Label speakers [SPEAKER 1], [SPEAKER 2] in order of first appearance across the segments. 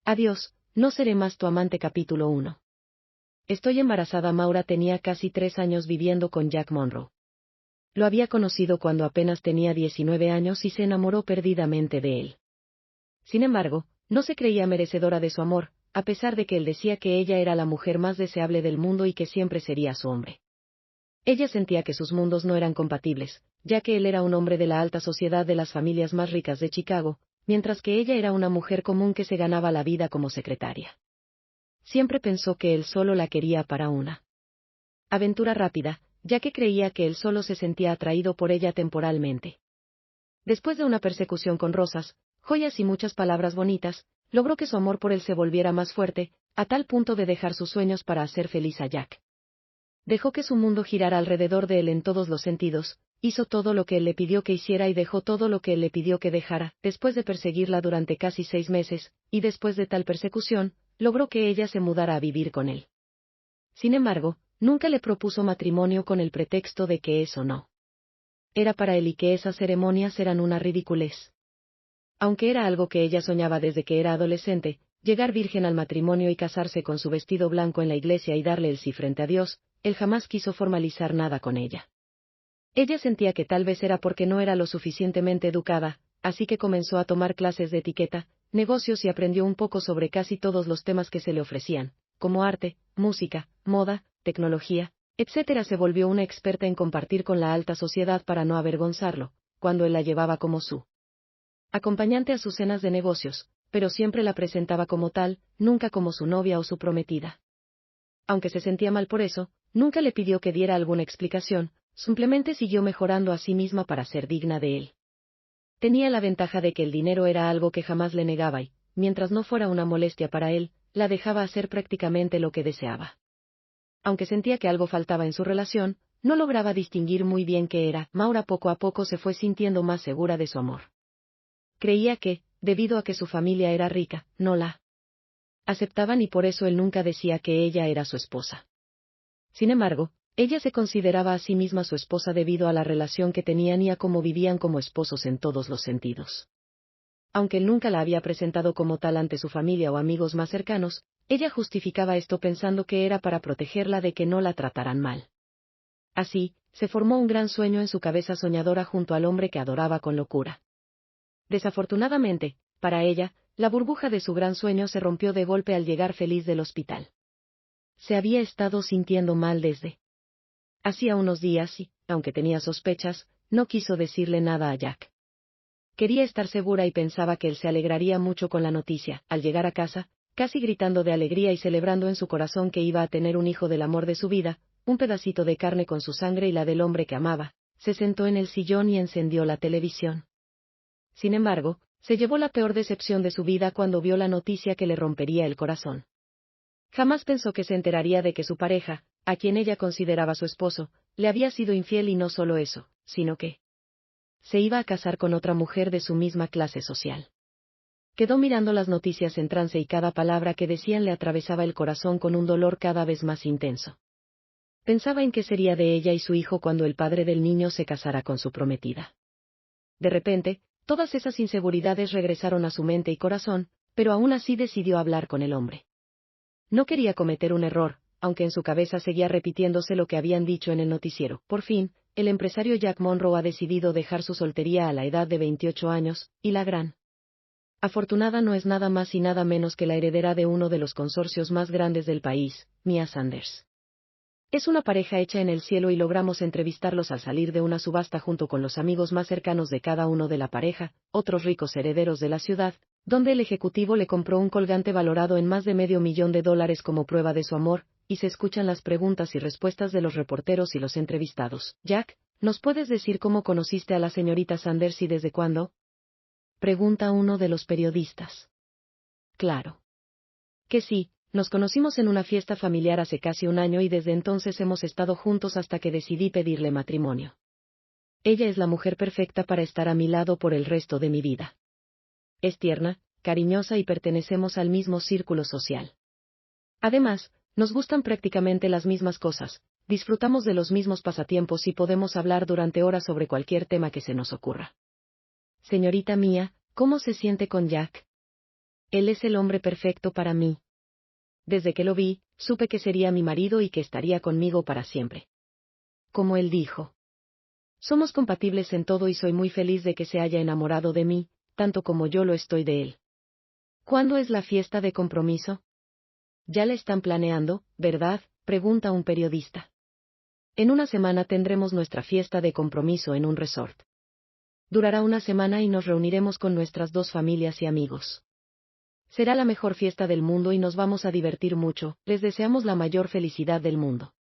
[SPEAKER 1] Adiós, no seré más tu amante. Capítulo 1. Estoy embarazada. Maura tenía casi 3 años viviendo con Jack Monroe. Lo había conocido cuando apenas tenía 19 años y se enamoró perdidamente de él. Sin embargo, no se creía merecedora de su amor, a pesar de que él decía que ella era la mujer más deseable del mundo y que siempre sería su hombre. Ella sentía que sus mundos no eran compatibles, ya que él era un hombre de la alta sociedad de las familias más ricas de Chicago, mientras que ella era una mujer común que se ganaba la vida como secretaria. Siempre pensó que él solo la quería para una aventura rápida, ya que creía que él solo se sentía atraído por ella temporalmente. Después de una persecución con rosas, joyas y muchas palabras bonitas, logró que su amor por él se volviera más fuerte, a tal punto de dejar sus sueños para hacer feliz a Jack. Dejó que su mundo girara alrededor de él en todos los sentidos, hizo todo lo que él le pidió que hiciera y dejó todo lo que él le pidió que dejara, después de perseguirla durante casi 6 meses, y después de tal persecución, logró que ella se mudara a vivir con él. Sin embargo, nunca le propuso matrimonio con el pretexto de que eso no era para él y que esas ceremonias eran una ridiculez. Aunque era algo que ella soñaba desde que era adolescente, llegar virgen al matrimonio y casarse con su vestido blanco en la iglesia y darle el sí frente a Dios, él jamás quiso formalizar nada con ella. Ella sentía que tal vez era porque no era lo suficientemente educada, así que comenzó a tomar clases de etiqueta, negocios y aprendió un poco sobre casi todos los temas que se le ofrecían, como arte, música, moda, tecnología, etc. Se volvió una experta en compartir con la alta sociedad para no avergonzarlo, cuando él la llevaba como su acompañante a sus cenas de negocios, pero siempre la presentaba como tal, nunca como su novia o su prometida. Aunque se sentía mal por eso, nunca le pidió que diera alguna explicación, simplemente siguió mejorando a sí misma para ser digna de él. Tenía la ventaja de que el dinero era algo que jamás le negaba y, mientras no fuera una molestia para él, la dejaba hacer prácticamente lo que deseaba. Aunque sentía que algo faltaba en su relación, no lograba distinguir muy bien qué era. Maura poco a poco se fue sintiendo más segura de su amor. Creía que, debido a que su familia era rica, no la aceptaban y por eso él nunca decía que ella era su esposa. Sin embargo, ella se consideraba a sí misma su esposa debido a la relación que tenían y a cómo vivían como esposos en todos los sentidos. Aunque él nunca la había presentado como tal ante su familia o amigos más cercanos, ella justificaba esto pensando que era para protegerla de que no la trataran mal. Así, se formó un gran sueño en su cabeza soñadora junto al hombre que adoraba con locura. Desafortunadamente, para ella, la burbuja de su gran sueño se rompió de golpe al llegar feliz del hospital. Se había estado sintiendo mal desde hacía unos días y, aunque tenía sospechas, no quiso decirle nada a Jack. Quería estar segura y pensaba que él se alegraría mucho con la noticia. Al llegar a casa, casi gritando de alegría y celebrando en su corazón que iba a tener un hijo del amor de su vida, un pedacito de carne con su sangre y la del hombre que amaba, se sentó en el sillón y encendió la televisión. Sin embargo, se llevó la peor decepción de su vida cuando vio la noticia que le rompería el corazón. Jamás pensó que se enteraría de que su pareja, a quien ella consideraba su esposo, le había sido infiel y no solo eso, sino que se iba a casar con otra mujer de su misma clase social. Quedó mirando las noticias en trance y cada palabra que decían le atravesaba el corazón con un dolor cada vez más intenso. Pensaba en qué sería de ella y su hijo cuando el padre del niño se casara con su prometida. De repente, todas esas inseguridades regresaron a su mente y corazón, pero aún así decidió hablar con el hombre. No quería cometer un error, aunque en su cabeza seguía repitiéndose lo que habían dicho en el noticiero. Por fin, el empresario Jack Monroe ha decidido dejar su soltería a la edad de 28 años, y la gran afortunada no es nada más y nada menos que la heredera de uno de los consorcios más grandes del país, Mia Sanders. Es una pareja hecha en el cielo y logramos entrevistarlos al salir de una subasta junto con los amigos más cercanos de cada uno de la pareja, otros ricos herederos de la ciudad, donde el ejecutivo le compró un colgante valorado en más de $500,000 como prueba de su amor, y se escuchan las preguntas y respuestas de los reporteros y los entrevistados. Jack, ¿nos puedes decir cómo conociste a la señorita Sanders y desde cuándo? Pregunta uno de los periodistas. Claro que sí. Nos conocimos en una fiesta familiar hace casi un año y desde entonces hemos estado juntos hasta que decidí pedirle matrimonio. Ella es la mujer perfecta para estar a mi lado por el resto de mi vida. Es tierna, cariñosa y pertenecemos al mismo círculo social. Además, nos gustan prácticamente las mismas cosas, disfrutamos de los mismos pasatiempos y podemos hablar durante horas sobre cualquier tema que se nos ocurra. Señorita Mia, ¿cómo se siente con Jack? Él es el hombre perfecto para mí. Desde que lo vi, supe que sería mi marido y que estaría conmigo para siempre. Como él dijo. Somos compatibles en todo y soy muy feliz de que se haya enamorado de mí, tanto como yo lo estoy de él. ¿Cuándo es la fiesta de compromiso? Ya la están planeando, ¿verdad?, pregunta un periodista. En una semana tendremos nuestra fiesta de compromiso en un resort. Durará una semana y nos reuniremos con nuestras dos familias y amigos. Será la mejor fiesta del mundo y nos vamos a divertir mucho, les deseamos la mayor felicidad del mundo.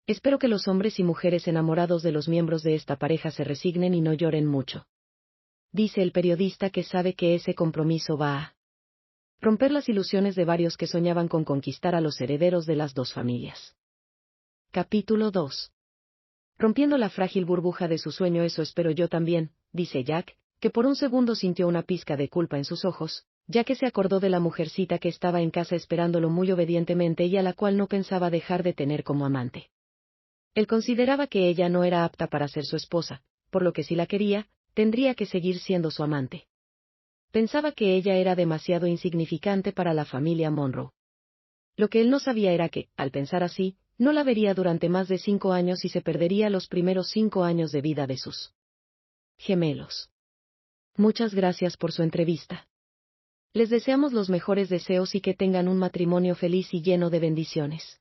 [SPEAKER 1] Espero que los hombres y mujeres enamorados de los miembros de esta pareja se resignen y no lloren mucho. Dice el periodista que sabe que ese compromiso va a romper las ilusiones de varios que soñaban con conquistar a los herederos de las dos familias. Capítulo 2. Rompiendo la frágil burbuja de su sueño, eso espero yo también, dice Jack, que por un segundo sintió una pizca de culpa en sus ojos, ya que se acordó de la mujercita que estaba en casa esperándolo muy obedientemente y a la cual no pensaba dejar de tener como amante. Él consideraba que ella no era apta para ser su esposa, por lo que si la quería, tendría que seguir siendo su amante. Pensaba que ella era demasiado insignificante para la familia Monroe. Lo que él no sabía era que, al pensar así, no la vería durante más de 5 años y se perdería los primeros 5 años de vida de sus gemelos. Muchas gracias por su entrevista. Les deseamos los mejores deseos y que tengan un matrimonio feliz y lleno de bendiciones.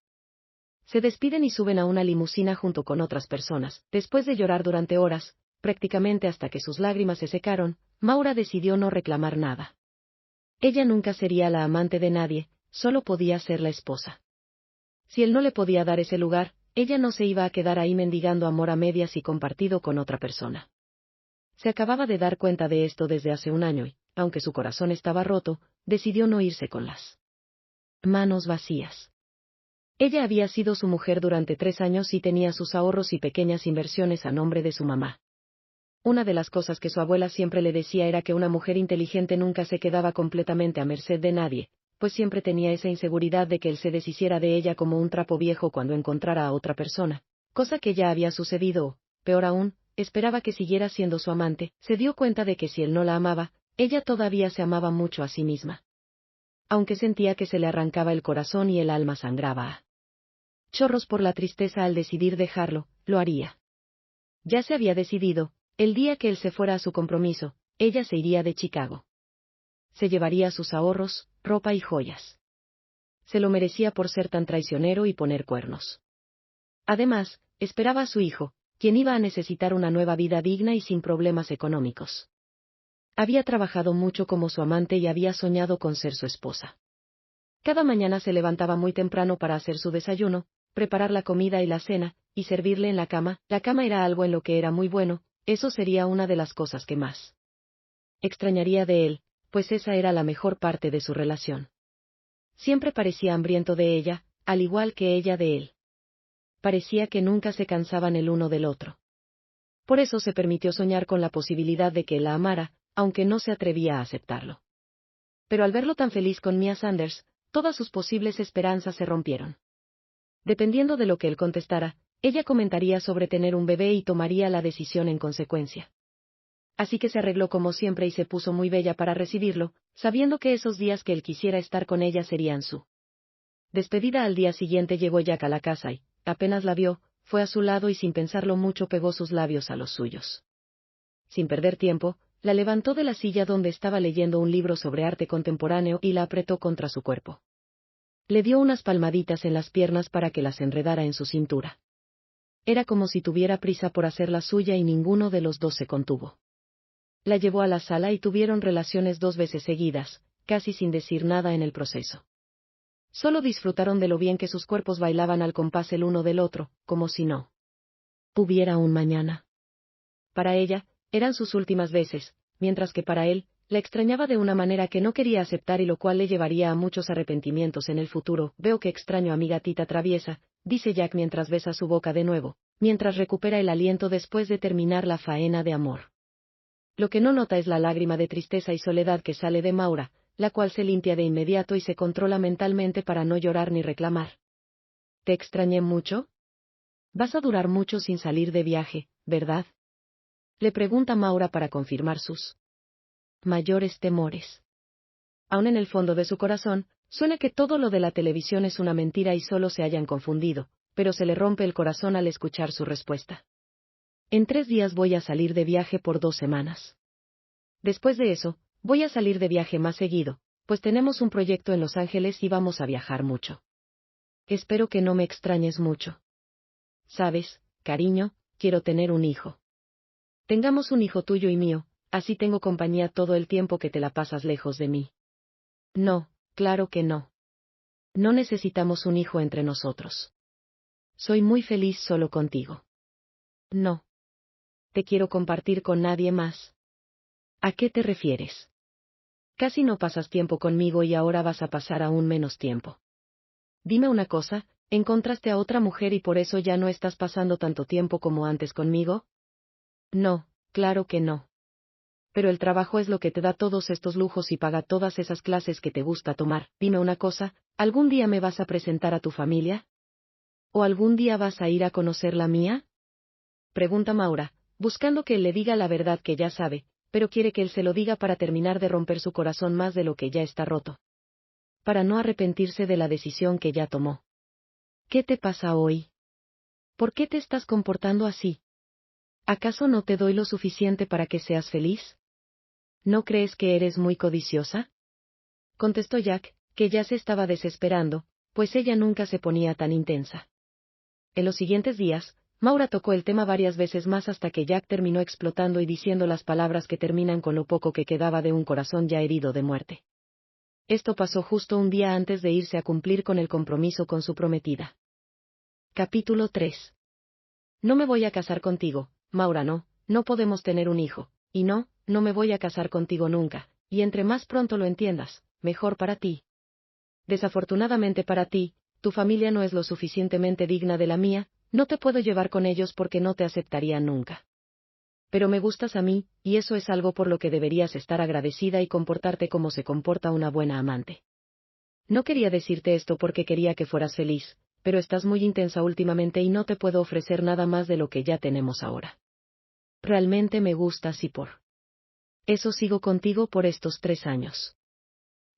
[SPEAKER 1] Se despiden y suben a una limusina junto con otras personas. Después de llorar durante horas, prácticamente hasta que sus lágrimas se secaron, Maura decidió no reclamar nada. Ella nunca sería la amante de nadie, solo podía ser la esposa. Si él no le podía dar ese lugar, ella no se iba a quedar ahí mendigando amor a medias y compartido con otra persona. Se acababa de dar cuenta de esto desde hace un año y, aunque su corazón estaba roto, decidió no irse con las manos vacías. Ella había sido su mujer durante 3 años y tenía sus ahorros y pequeñas inversiones a nombre de su mamá. Una de las cosas que su abuela siempre le decía era que una mujer inteligente nunca se quedaba completamente a merced de nadie, pues siempre tenía esa inseguridad de que él se deshiciera de ella como un trapo viejo cuando encontrara a otra persona, cosa que ya había sucedido o, peor aún, esperaba que siguiera siendo su amante. Se dio cuenta de que si él no la amaba, ella todavía se amaba mucho a sí misma. Aunque sentía que se le arrancaba el corazón y el alma sangraba a chorros por la tristeza al decidir dejarlo, lo haría. Ya se había decidido, el día que él se fuera a su compromiso, ella se iría de Chicago. Se llevaría sus ahorros, ropa y joyas. Se lo merecía por ser tan traicionero y poner cuernos. Además, esperaba a su hijo, quien iba a necesitar una nueva vida digna y sin problemas económicos. Había trabajado mucho como su amante y había soñado con ser su esposa. Cada mañana se levantaba muy temprano para hacer su desayuno, preparar la comida y la cena, y servirle en la cama. La cama era algo en lo que era muy bueno, eso sería una de las cosas que más extrañaría de él, pues esa era la mejor parte de su relación. Siempre parecía hambriento de ella, al igual que ella de él. Parecía que nunca se cansaban el uno del otro. Por eso se permitió soñar con la posibilidad de que él la amara, aunque no se atrevía a aceptarlo. Pero al verlo tan feliz con Mia Sanders, todas sus posibles esperanzas se rompieron. Dependiendo de lo que él contestara, ella comentaría sobre tener un bebé y tomaría la decisión en consecuencia. Así que se arregló como siempre y se puso muy bella para recibirlo, sabiendo que esos días que él quisiera estar con ella serían su despedida. Al día siguiente llegó Jack a la casa y, apenas la vio, fue a su lado y sin pensarlo mucho pegó sus labios a los suyos. Sin perder tiempo, la levantó de la silla donde estaba leyendo un libro sobre arte contemporáneo y la apretó contra su cuerpo. Le dio unas palmaditas en las piernas para que las enredara en su cintura. Era como si tuviera prisa por hacerla suya y ninguno de los dos se contuvo. La llevó a la sala y tuvieron relaciones 2 veces seguidas, casi sin decir nada en el proceso. Solo disfrutaron de lo bien que sus cuerpos bailaban al compás el uno del otro, como si no hubiera un mañana. Para ella, eran sus últimas veces, mientras que para él, la extrañaba de una manera que no quería aceptar y lo cual le llevaría a muchos arrepentimientos en el futuro. Veo que extraño a mi gatita traviesa, dice Jack mientras besa su boca de nuevo, mientras recupera el aliento después de terminar la faena de amor. Lo que no nota es la lágrima de tristeza y soledad que sale de Maura, la cual se limpia de inmediato y se controla mentalmente para no llorar ni reclamar. ¿Te extrañé mucho? Vas a durar mucho sin salir de viaje, ¿verdad? Le pregunta Maura para confirmar sus mayores temores. Aún en el fondo de su corazón, suena que todo lo de la televisión es una mentira y solo se hayan confundido, pero se le rompe el corazón al escuchar su respuesta. En 3 días voy a salir de viaje por 2 semanas. Después de eso, voy a salir de viaje más seguido, pues tenemos un proyecto en Los Ángeles y vamos a viajar mucho. Espero que no me extrañes mucho. Sabes, cariño, quiero tener un hijo. Tengamos un hijo tuyo y mío, así tengo compañía todo el tiempo que te la pasas lejos de mí. No, claro que no. No necesitamos un hijo entre nosotros. Soy muy feliz solo contigo. No. Te quiero compartir con nadie más. ¿A qué te refieres? Casi no pasas tiempo conmigo y ahora vas a pasar aún menos tiempo. Dime una cosa, ¿encontraste a otra mujer y por eso ya no estás pasando tanto tiempo como antes conmigo? No, claro que no. Pero el trabajo es lo que te da todos estos lujos y paga todas esas clases que te gusta tomar. Dime una cosa, ¿algún día me vas a presentar a tu familia? ¿O algún día vas a ir a conocer la mía? Pregunta Maura, buscando que él le diga la verdad que ya sabe, pero quiere que él se lo diga para terminar de romper su corazón más de lo que ya está roto. Para no arrepentirse de la decisión que ya tomó. ¿Qué te pasa hoy? ¿Por qué te estás comportando así? ¿Acaso no te doy lo suficiente para que seas feliz? ¿No crees que eres muy codiciosa? Contestó Jack, que ya se estaba desesperando, pues ella nunca se ponía tan intensa. En los siguientes días, Maura tocó el tema varias veces más hasta que Jack terminó explotando y diciendo las palabras que terminan con lo poco que quedaba de un corazón ya herido de muerte. Esto pasó justo un día antes de irse a cumplir con el compromiso con su prometida. Capítulo 3. No me voy a casar contigo, Maura, no podemos tener un hijo, y no me voy a casar contigo nunca, y entre más pronto lo entiendas, mejor para ti. Desafortunadamente para ti, tu familia no es lo suficientemente digna de la mía, no te puedo llevar con ellos porque no te aceptarían nunca. Pero me gustas a mí, y eso es algo por lo que deberías estar agradecida y comportarte como se comporta una buena amante. No quería decirte esto porque quería que fueras feliz, pero estás muy intensa últimamente y no te puedo ofrecer nada más de lo que ya tenemos ahora. Realmente me gustas y por eso sigo contigo por estos 3 años.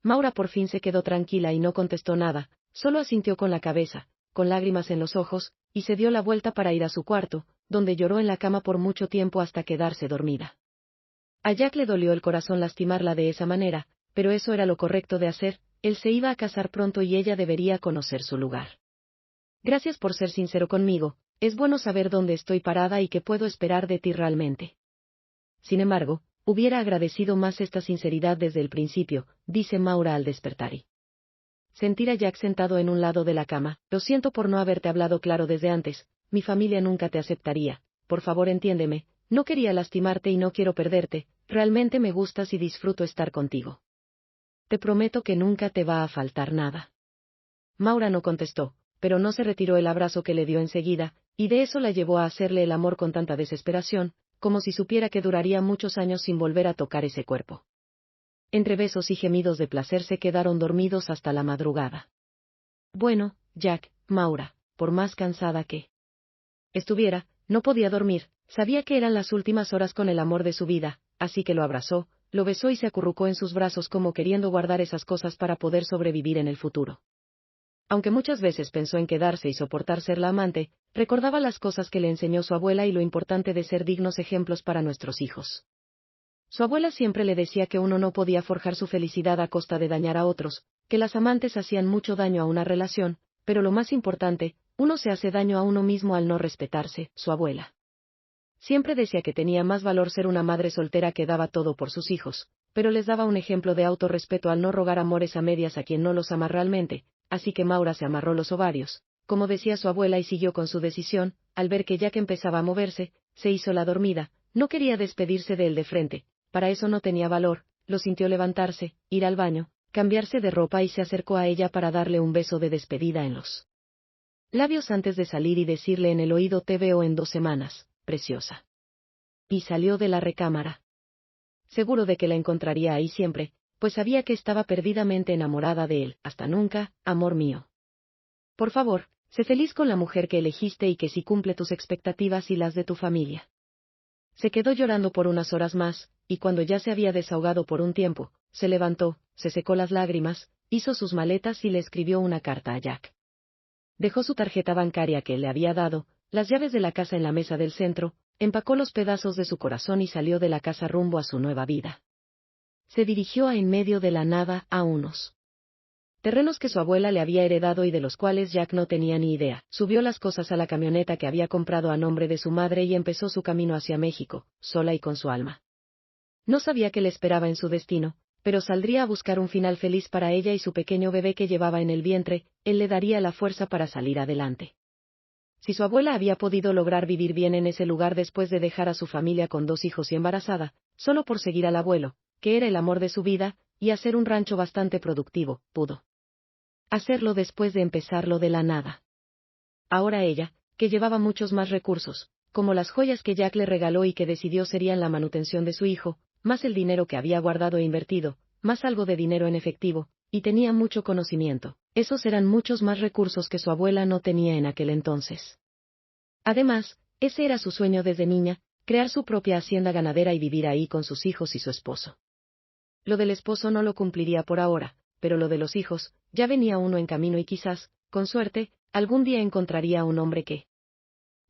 [SPEAKER 1] Maura por fin se quedó tranquila y no contestó nada, solo asintió con la cabeza, con lágrimas en los ojos, y se dio la vuelta para ir a su cuarto, donde lloró en la cama por mucho tiempo hasta quedarse dormida. A Jack le dolió el corazón lastimarla de esa manera, pero eso era lo correcto de hacer, él se iba a casar pronto y ella debería conocer su lugar. Gracias por ser sincero conmigo, es bueno saber dónde estoy parada y qué puedo esperar de ti realmente. Sin embargo, hubiera agradecido más esta sinceridad desde el principio, dice Maura al despertar y sentir a Jack sentado en un lado de la cama. Lo siento por no haberte hablado claro desde antes, mi familia nunca te aceptaría, por favor entiéndeme, no quería lastimarte y no quiero perderte, realmente me gustas y disfruto estar contigo. Te prometo que nunca te va a faltar nada. Maura no contestó, pero no se retiró el abrazo que le dio enseguida, y de eso la llevó a hacerle el amor con tanta desesperación, como si supiera que duraría muchos años sin volver a tocar ese cuerpo. Entre besos y gemidos de placer se quedaron dormidos hasta la madrugada. Bueno, Jack, Maura, por más cansada que estuviera, no podía dormir, sabía que eran las últimas horas con el amor de su vida, así que lo abrazó, lo besó y se acurrucó en sus brazos como queriendo guardar esas cosas para poder sobrevivir en el futuro. Aunque muchas veces pensó en quedarse y soportar ser la amante, recordaba las cosas que le enseñó su abuela y lo importante de ser dignos ejemplos para nuestros hijos. Su abuela siempre le decía que uno no podía forjar su felicidad a costa de dañar a otros, que las amantes hacían mucho daño a una relación, pero lo más importante, uno se hace daño a uno mismo al no respetarse. Su abuela siempre decía que tenía más valor ser una madre soltera que daba todo por sus hijos, pero les daba un ejemplo de autorrespeto al no rogar amores a medias a quien no los ama realmente, así que Maura se amarró los ovarios, como decía su abuela y siguió con su decisión. Al ver que Jack empezaba a moverse, se hizo la dormida, no quería despedirse de él de frente, para eso no tenía valor, lo sintió levantarse, ir al baño, cambiarse de ropa y se acercó a ella para darle un beso de despedida en los labios antes de salir y decirle en el oído: te veo en 2 semanas, preciosa. Y salió de la recámara. Seguro de que la encontraría ahí siempre, pues sabía que estaba perdidamente enamorada de él. Hasta nunca, amor mío. Por favor, sé feliz con la mujer que elegiste y que sí cumple tus expectativas y las de tu familia. Se quedó llorando por unas horas más, y cuando ya se había desahogado por un tiempo, se levantó, se secó las lágrimas, hizo sus maletas y le escribió una carta a Jack. Dejó su tarjeta bancaria que él le había dado, las llaves de la casa en la mesa del centro, empacó los pedazos de su corazón y salió de la casa rumbo a su nueva vida. Se dirigió a en medio de la nada a unos terrenos que su abuela le había heredado y de los cuales Jack no tenía ni idea. Subió las cosas a la camioneta que había comprado a nombre de su madre y empezó su camino hacia México, sola y con su alma. No sabía qué le esperaba en su destino, pero saldría a buscar un final feliz para ella y su pequeño bebé que llevaba en el vientre, él le daría la fuerza para salir adelante. Si su abuela había podido lograr vivir bien en ese lugar después de dejar a su familia con 2 hijos y embarazada, solo por seguir al abuelo, que era el amor de su vida, y hacer un rancho bastante productivo, pudo hacerlo después de empezarlo de la nada. Ahora ella, que llevaba muchos más recursos, como las joyas que Jack le regaló y que decidió serían la manutención de su hijo, más el dinero que había guardado e invertido, más algo de dinero en efectivo, y tenía mucho conocimiento, esos eran muchos más recursos que su abuela no tenía en aquel entonces. Además, ese era su sueño desde niña, crear su propia hacienda ganadera y vivir ahí con sus hijos y su esposo. Lo del esposo no lo cumpliría por ahora, pero lo de los hijos, ya venía uno en camino y quizás, con suerte, algún día encontraría a un hombre que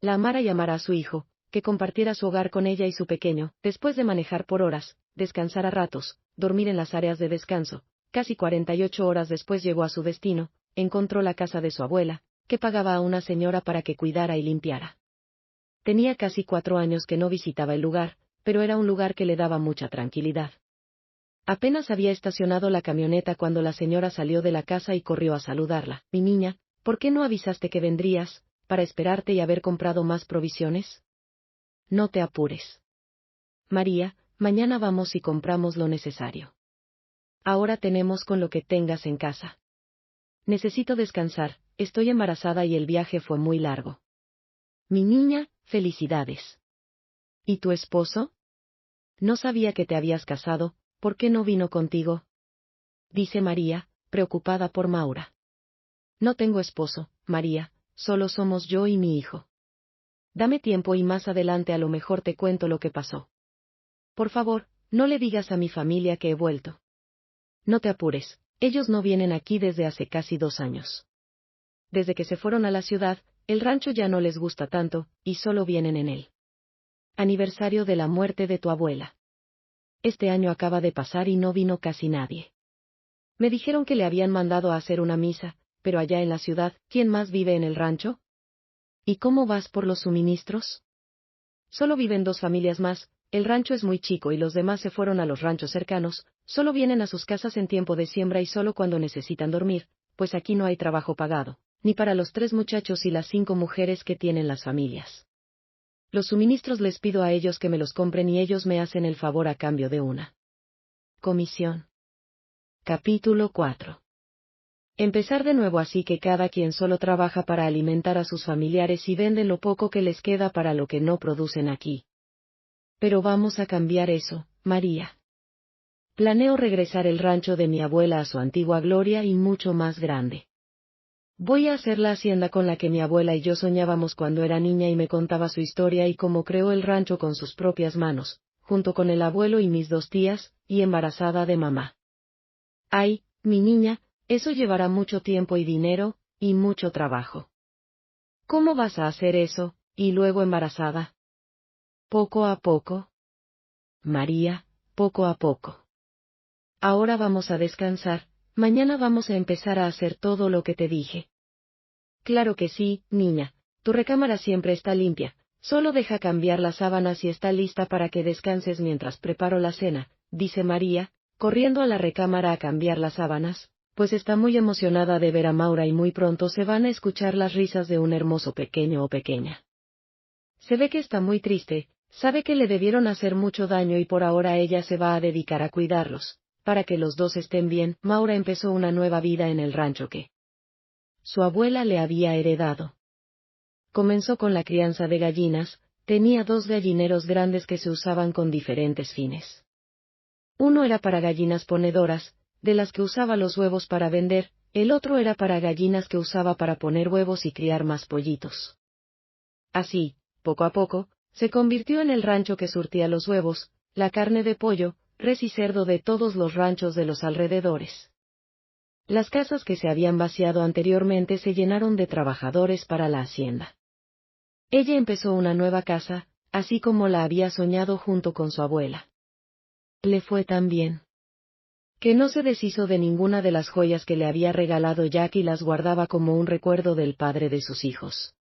[SPEAKER 1] la amara y amara a su hijo, que compartiera su hogar con ella y su pequeño, después de manejar por horas, descansar a ratos, dormir en las áreas de descanso. Casi 48 horas después llegó a su destino, encontró la casa de su abuela, que pagaba a una señora para que cuidara y limpiara. Tenía casi 4 años que no visitaba el lugar, pero era un lugar que le daba mucha tranquilidad. Apenas había estacionado la camioneta cuando la señora salió de la casa y corrió a saludarla. Mi niña, ¿por qué no avisaste que vendrías, para esperarte y haber comprado más provisiones? No te apures. María, mañana vamos y compramos lo necesario. Ahora tenemos con lo que tengas en casa. Necesito descansar, estoy embarazada y el viaje fue muy largo. Mi niña, felicidades. ¿Y tu esposo? No sabía que te habías casado, ¿por qué no vino contigo? Dice María, preocupada por Maura. No tengo esposo, María, solo somos yo y mi hijo. Dame tiempo y más adelante a lo mejor te cuento lo que pasó. Por favor, no le digas a mi familia que he vuelto. No te apures, ellos no vienen aquí desde hace casi 2 años. Desde que se fueron a la ciudad, el rancho ya no les gusta tanto, y solo vienen en el aniversario de la muerte de tu abuela. Este año acaba de pasar y no vino casi nadie. Me dijeron que le habían mandado a hacer una misa, pero allá en la ciudad, ¿quién más vive en el rancho? ¿Y cómo vas por los suministros? Solo viven 2 familias más, el rancho es muy chico y los demás se fueron a los ranchos cercanos, solo vienen a sus casas en tiempo de siembra y solo cuando necesitan dormir, pues aquí no hay trabajo pagado, ni para los 3 muchachos y las 5 mujeres que tienen las familias. Los suministros les pido a ellos que me los compren y ellos me hacen el favor a cambio de una comisión. Capítulo 4. Empezar de nuevo así que cada quien solo trabaja para alimentar a sus familiares y venden lo poco que les queda para lo que no producen aquí. Pero vamos a cambiar eso, María. Planeo regresar el rancho de mi abuela a su antigua gloria y mucho más grande. Voy a hacer la hacienda con la que mi abuela y yo soñábamos cuando era niña y me contaba su historia y cómo creó el rancho con sus propias manos, junto con el abuelo y mis 2 tías, y embarazada de mamá. Ay, mi niña, eso llevará mucho tiempo y dinero, y mucho trabajo. ¿Cómo vas a hacer eso, y luego embarazada? Poco a poco. María, poco a poco. Ahora vamos a descansar, mañana vamos a empezar a hacer todo lo que te dije. Claro que sí, niña, tu recámara siempre está limpia, solo deja cambiar las sábanas y está lista para que descanses mientras preparo la cena, dice María, corriendo a la recámara a cambiar las sábanas, pues está muy emocionada de ver a Maura y muy pronto se van a escuchar las risas de un hermoso pequeño o pequeña. Se ve que está muy triste, sabe que le debieron hacer mucho daño y por ahora ella se va a dedicar a cuidarlos, para que los 2 estén bien. Maura empezó una nueva vida en el rancho que su abuela le había heredado. Comenzó con la crianza de gallinas, tenía 2 gallineros grandes que se usaban con diferentes fines. Uno era para gallinas ponedoras, de las que usaba los huevos para vender, el otro era para gallinas que usaba para poner huevos y criar más pollitos. Así, poco a poco, se convirtió en el rancho que surtía los huevos, la carne de pollo, res y cerdo de todos los ranchos de los alrededores. Las casas que se habían vaciado anteriormente se llenaron de trabajadores para la hacienda. Ella empezó una nueva casa, así como la había soñado junto con su abuela. Le fue tan bien que no se deshizo de ninguna de las joyas que le había regalado Jack y las guardaba como un recuerdo del padre de sus hijos.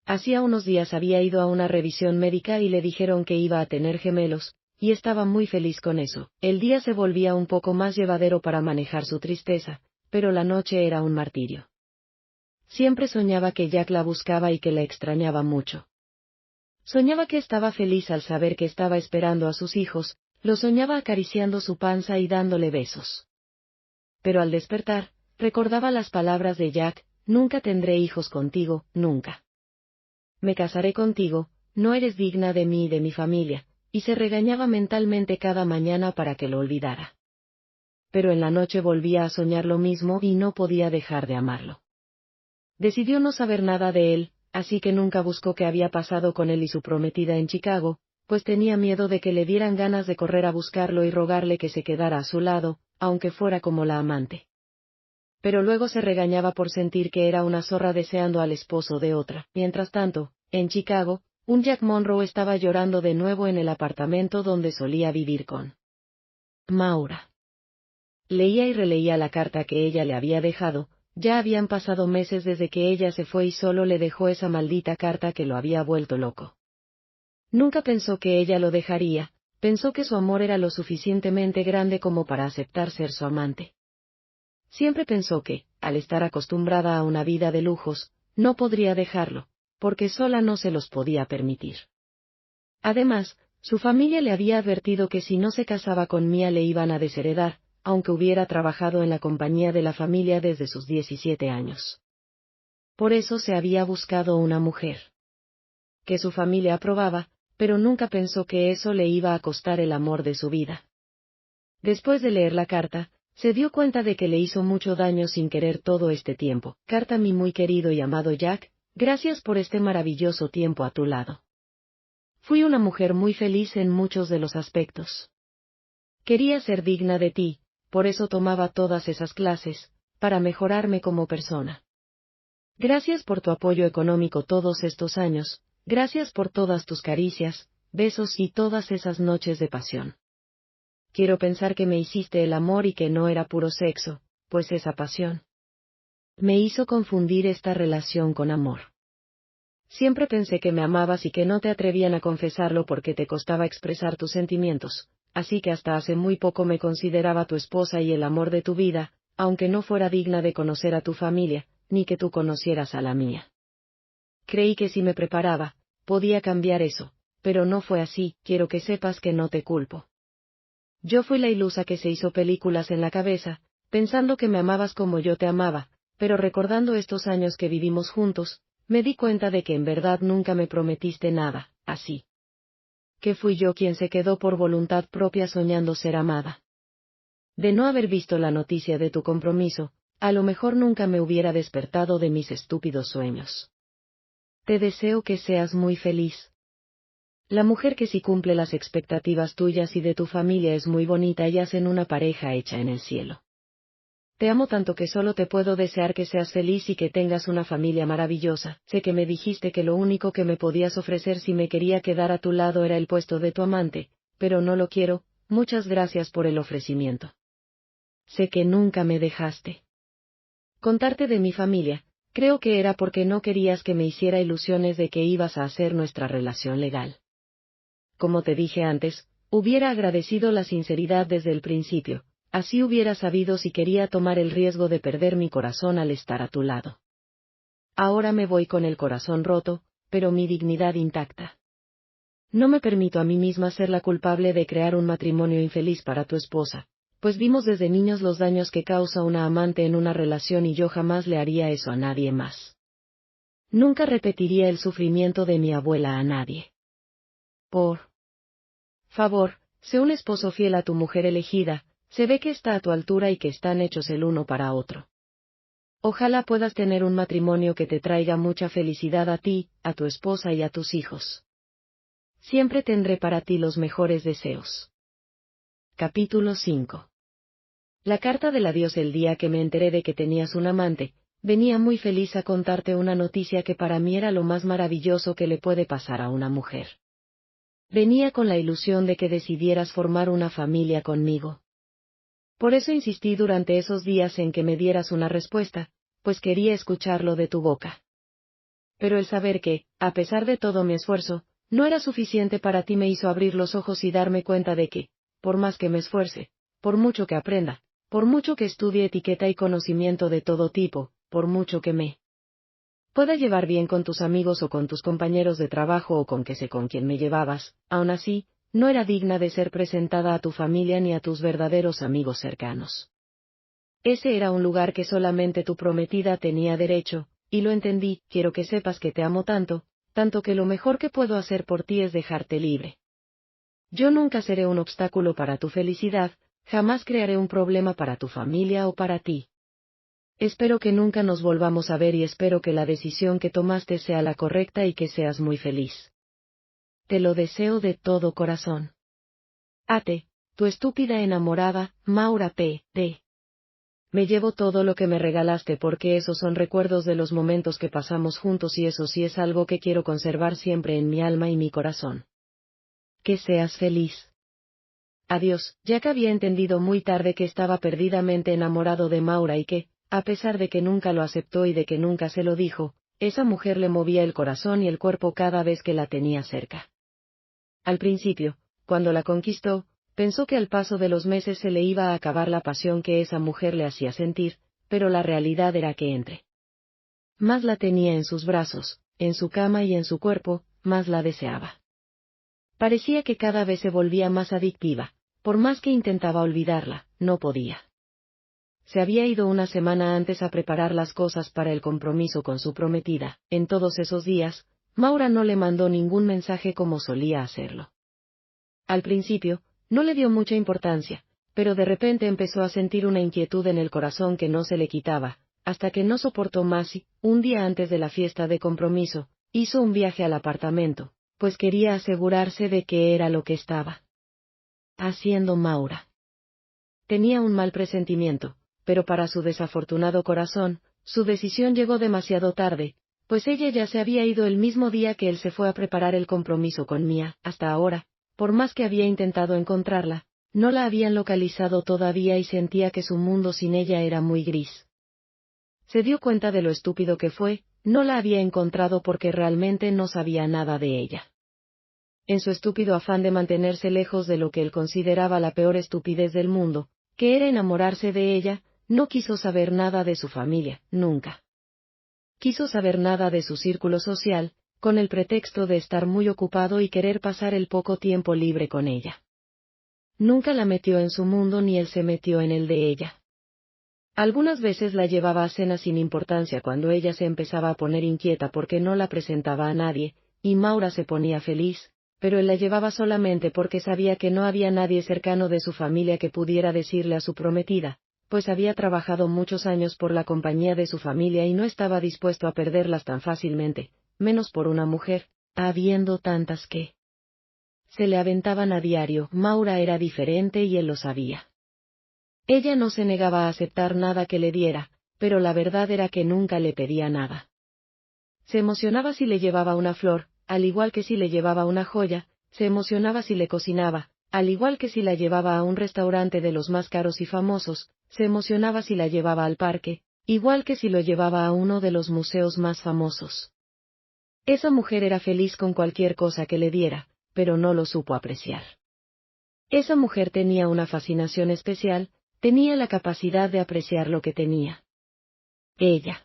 [SPEAKER 1] Hacía unos días había ido a una revisión médica y le dijeron que iba a tener gemelos, y estaba muy feliz con eso. El día se volvía un poco más llevadero para manejar su tristeza, pero la noche era un martirio. Siempre soñaba que Jack la buscaba y que la extrañaba mucho. Soñaba que estaba feliz al saber que estaba esperando a sus hijos, lo soñaba acariciando su panza y dándole besos. Pero al despertar, recordaba las palabras de Jack: nunca tendré hijos contigo, nunca. Me casaré contigo, no eres digna de mí y de mi familia, y se regañaba mentalmente cada mañana para que lo olvidara. Pero en la noche volvía a soñar lo mismo y no podía dejar de amarlo. Decidió no saber nada de él, así que nunca buscó qué había pasado con él y su prometida en Chicago, pues tenía miedo de que le dieran ganas de correr a buscarlo y rogarle que se quedara a su lado, aunque fuera como la amante. Pero luego se regañaba por sentir que era una zorra deseando al esposo de otra. Mientras tanto, en Chicago, un Jack Monroe estaba llorando de nuevo en el apartamento donde solía vivir con Maura. Leía y releía la carta que ella le había dejado. Ya habían pasado meses desde que ella se fue y solo le dejó esa maldita carta que lo había vuelto loco. Nunca pensó que ella lo dejaría, pensó que su amor era lo suficientemente grande como para aceptar ser su amante. Siempre pensó que, al estar acostumbrada a una vida de lujos, no podría dejarlo, porque sola no se los podía permitir. Además, su familia le había advertido que si no se casaba con Mia le iban a desheredar, aunque hubiera trabajado en la compañía de la familia desde sus 17 años. Por eso se había buscado una mujer que su familia aprobaba, pero nunca pensó que eso le iba a costar el amor de su vida. Después de leer la carta, se dio cuenta de que le hizo mucho daño sin querer todo este tiempo. Carta: mi muy querido y amado Jack, gracias por este maravilloso tiempo a tu lado. Fui una mujer muy feliz en muchos de los aspectos. Quería ser digna de ti, por eso tomaba todas esas clases, para mejorarme como persona. Gracias por tu apoyo económico todos estos años, gracias por todas tus caricias, besos y todas esas noches de pasión. Quiero pensar que me hiciste el amor y que no era puro sexo, pues esa pasión me hizo confundir esta relación con amor. Siempre pensé que me amabas y que no te atrevían a confesarlo porque te costaba expresar tus sentimientos, así que hasta hace muy poco me consideraba tu esposa y el amor de tu vida, aunque no fuera digna de conocer a tu familia, ni que tú conocieras a la mía. Creí que si me preparaba, podía cambiar eso, pero no fue así. Quiero que sepas que no te culpo. Yo fui la ilusa que se hizo películas en la cabeza, pensando que me amabas como yo te amaba, pero recordando estos años que vivimos juntos, me di cuenta de que en verdad nunca me prometiste nada, así que fui yo quien se quedó por voluntad propia soñando ser amada. De no haber visto la noticia de tu compromiso, a lo mejor nunca me hubiera despertado de mis estúpidos sueños. Te deseo que seas muy feliz. La mujer que sí cumple las expectativas tuyas y de tu familia es muy bonita y hacen una pareja hecha en el cielo. Te amo tanto que solo te puedo desear que seas feliz y que tengas una familia maravillosa. Sé que me dijiste que lo único que me podías ofrecer si me quería quedar a tu lado era el puesto de tu amante, pero no lo quiero. Muchas gracias por el ofrecimiento. Sé que nunca me dejaste contarte de mi familia. Creo que era porque no querías que me hiciera ilusiones de que ibas a hacer nuestra relación legal. Como te dije antes, hubiera agradecido la sinceridad desde el principio. Así hubiera sabido si quería tomar el riesgo de perder mi corazón al estar a tu lado. Ahora me voy con el corazón roto, pero mi dignidad intacta. No me permito a mí misma ser la culpable de crear un matrimonio infeliz para tu esposa, pues vimos desde niños los daños que causa una amante en una relación y yo jamás le haría eso a nadie más. Nunca repetiría el sufrimiento de mi abuela a nadie. Por favor, sé un esposo fiel a tu mujer elegida. Se ve que está a tu altura y que están hechos el uno para otro. Ojalá puedas tener un matrimonio que te traiga mucha felicidad a ti, a tu esposa y a tus hijos. Siempre tendré para ti los mejores deseos. Capítulo 5. La carta del adiós. El día que me enteré de que tenías un amante, venía muy feliz a contarte una noticia que para mí era lo más maravilloso que le puede pasar a una mujer. Venía con la ilusión de que decidieras formar una familia conmigo. Por eso insistí durante esos días en que me dieras una respuesta, pues quería escucharlo de tu boca. Pero el saber que, a pesar de todo mi esfuerzo, no era suficiente para ti me hizo abrir los ojos y darme cuenta de que, por más que me esfuerce, por mucho que aprenda, por mucho que estudie etiqueta y conocimiento de todo tipo, por mucho que me pueda llevar bien con tus amigos o con tus compañeros de trabajo o con que sé con quién me llevabas, aún así, no era digna de ser presentada a tu familia ni a tus verdaderos amigos cercanos. Ese era un lugar que solamente tu prometida tenía derecho, y lo entendí. Quiero que sepas que te amo tanto, tanto que lo mejor que puedo hacer por ti es dejarte libre. Yo nunca seré un obstáculo para tu felicidad, jamás crearé un problema para tu familia o para ti. Espero que nunca nos volvamos a ver y espero que la decisión que tomaste sea la correcta y que seas muy feliz. Te lo deseo de todo corazón. Ate, tu estúpida enamorada, Maura P.D. Me llevo todo lo que me regalaste porque esos son recuerdos de los momentos que pasamos juntos y eso sí es algo que quiero conservar siempre en mi alma y mi corazón. Que seas feliz. Adiós. Jack había entendido muy tarde que estaba perdidamente enamorado de Maura y que, a pesar de que nunca lo aceptó y de que nunca se lo dijo, esa mujer le movía el corazón y el cuerpo cada vez que la tenía cerca. Al principio, cuando la conquistó, pensó que al paso de los meses se le iba a acabar la pasión que esa mujer le hacía sentir, pero la realidad era que entre más la tenía en sus brazos, en su cama y en su cuerpo, más la deseaba. Parecía que cada vez se volvía más adictiva, por más que intentaba olvidarla, no podía. Se había ido una semana antes a preparar las cosas para el compromiso con su prometida. En todos esos días, Maura no le mandó ningún mensaje como solía hacerlo. Al principio, no le dio mucha importancia, pero de repente empezó a sentir una inquietud en el corazón que no se le quitaba, hasta que no soportó más y, un día antes de la fiesta de compromiso, hizo un viaje al apartamento, pues quería asegurarse de que era lo que estaba haciendo Maura. Tenía un mal presentimiento, pero para su desafortunado corazón, su decisión llegó demasiado tarde, pues ella ya se había ido el mismo día que él se fue a preparar el compromiso con Mia. Hasta ahora, por más que había intentado encontrarla, no la habían localizado todavía y sentía que su mundo sin ella era muy gris. Se dio cuenta de lo estúpido que fue, no la había encontrado porque realmente no sabía nada de ella. En su estúpido afán de mantenerse lejos de lo que él consideraba la peor estupidez del mundo, que era enamorarse de ella, no quiso saber nada de su familia, nunca. Quiso saber nada de su círculo social, con el pretexto de estar muy ocupado y querer pasar el poco tiempo libre con ella. Nunca la metió en su mundo ni él se metió en el de ella. Algunas veces la llevaba a cenas sin importancia cuando ella se empezaba a poner inquieta porque no la presentaba a nadie, y Maura se ponía feliz, pero él la llevaba solamente porque sabía que no había nadie cercano de su familia que pudiera decirle a su prometida, pues había trabajado muchos años por la compañía de su familia y no estaba dispuesto a perderlas tan fácilmente, menos por una mujer, habiendo tantas que se le aventaban a diario. Maura era diferente y él lo sabía. Ella no se negaba a aceptar nada que le diera, pero la verdad era que nunca le pedía nada. Se emocionaba si le llevaba una flor, al igual que si le llevaba una joya, se emocionaba si le cocinaba, al igual que si la llevaba a un restaurante de los más caros y famosos, se emocionaba si la llevaba al parque, igual que si lo llevaba a uno de los museos más famosos. Esa mujer era feliz con cualquier cosa que le diera, pero no lo supo apreciar. Esa mujer tenía una fascinación especial, tenía la capacidad de apreciar lo que tenía. Ella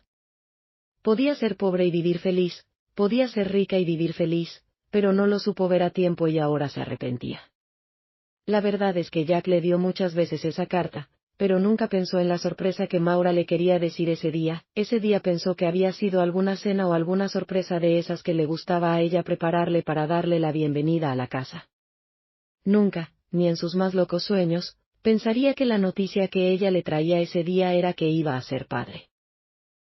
[SPEAKER 1] podía ser pobre y vivir feliz, podía ser rica y vivir feliz, pero no lo supo ver a tiempo y ahora se arrepentía. La verdad es que Jack le dio muchas veces esa carta, pero nunca pensó en la sorpresa que Maura le quería decir ese día pensó que había sido alguna cena o alguna sorpresa de esas que le gustaba a ella prepararle para darle la bienvenida a la casa. Nunca, ni en sus más locos sueños, pensaría que la noticia que ella le traía ese día era que iba a ser padre.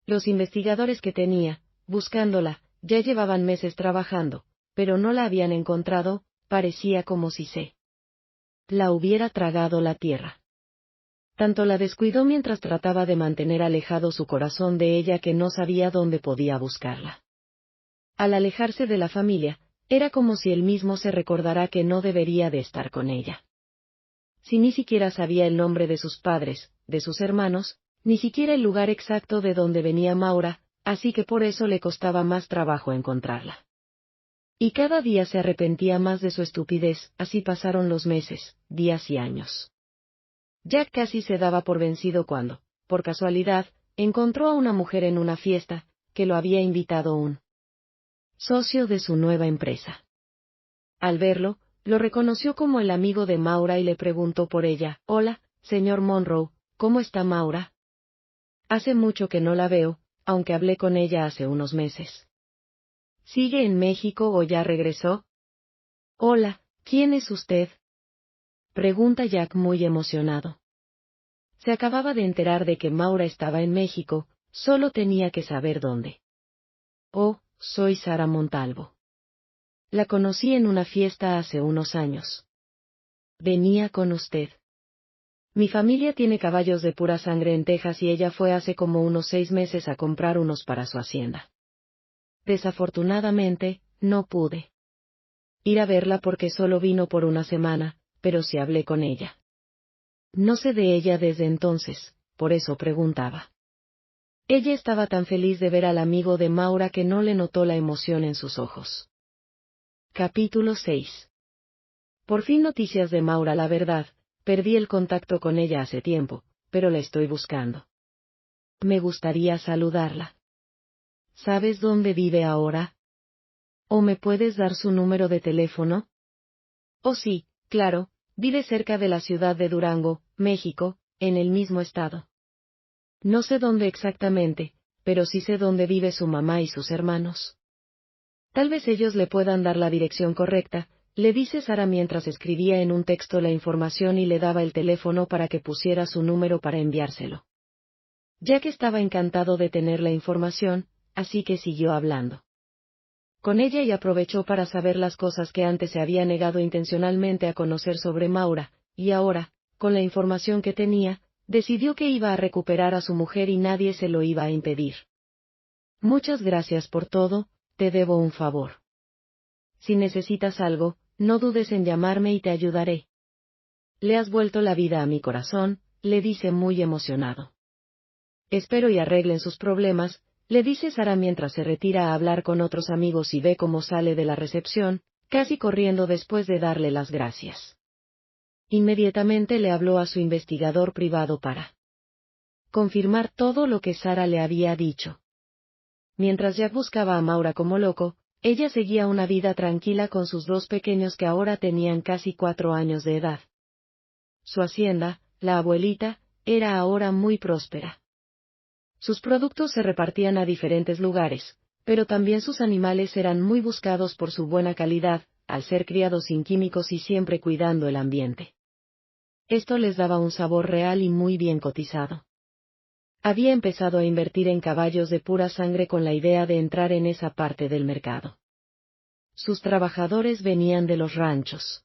[SPEAKER 1] Los investigadores que tenía, buscándola, ya llevaban meses trabajando, pero no la habían encontrado, parecía como si se la hubiera tragado la tierra. Tanto la descuidó mientras trataba de mantener alejado su corazón de ella que no sabía dónde podía buscarla. Al alejarse de la familia, era como si él mismo se recordara que no debería de estar con ella. Si ni siquiera sabía el nombre de sus padres, de sus hermanos, ni siquiera el lugar exacto de donde venía Maura, así que por eso le costaba más trabajo encontrarla. Y cada día se arrepentía más de su estupidez, así pasaron los meses, días y años. Jack casi se daba por vencido cuando, por casualidad, encontró a una mujer en una fiesta, que lo había invitado un socio de su nueva empresa. Al verlo, lo reconoció como el amigo de Maura y le preguntó por ella. «Hola, señor Monroe, ¿cómo está Maura? Hace mucho que no la veo, aunque hablé con ella hace unos meses. ¿Sigue en México o ya regresó?» «Hola, ¿quién es usted?», pregunta Jack muy emocionado. Se acababa de enterar de que Maura estaba en México, solo tenía que saber dónde. «Oh, soy Sara Montalvo. La conocí en una fiesta hace unos años. Venía con usted. Mi familia tiene caballos de pura sangre en Texas y ella fue hace como unos 6 meses a comprar unos para su hacienda. Desafortunadamente, no pude ir a verla porque solo vino por una semana, pero sí hablé con ella. No sé de ella desde entonces, por eso preguntaba». Ella estaba tan feliz de ver al amigo de Maura que no le notó la emoción en sus ojos. Capítulo 6. Por fin noticias de Maura. La verdad, perdí el contacto con ella hace tiempo, pero la estoy buscando. Me gustaría saludarla. ¿Sabes dónde vive ahora? ¿O me puedes dar su número de teléfono? Oh sí, claro, vive cerca de la ciudad de Durango, México, en el mismo estado. No sé dónde exactamente, pero sí sé dónde vive su mamá y sus hermanos. Tal vez ellos le puedan dar la dirección correcta, le dice Sara mientras escribía en un texto la información y le daba el teléfono para que pusiera su número para enviárselo. Jack estaba encantado de tener la información, así que siguió hablando con ella y aprovechó para saber las cosas que antes se había negado intencionalmente a conocer sobre Maura, y ahora, con la información que tenía, decidió que iba a recuperar a su mujer y nadie se lo iba a impedir. «Muchas gracias por todo, te debo un favor. Si necesitas algo, no dudes en llamarme y te ayudaré. Le has vuelto la vida a mi corazón», le dice muy emocionado. «Espero y arreglen sus problemas», le dice Sara mientras se retira a hablar con otros amigos y ve cómo sale de la recepción, casi corriendo después de darle las gracias. Inmediatamente le habló a su investigador privado para confirmar todo lo que Sara le había dicho. Mientras Jack buscaba a Maura como loco, ella seguía una vida tranquila con sus 2 pequeños que ahora tenían casi 4 años de edad. Su hacienda, la abuelita, era ahora muy próspera. Sus productos se repartían a diferentes lugares, pero también sus animales eran muy buscados por su buena calidad, al ser criados sin químicos y siempre cuidando el ambiente. Esto les daba un sabor real y muy bien cotizado. Había empezado a invertir en caballos de pura sangre con la idea de entrar en esa parte del mercado. Sus trabajadores venían de los ranchos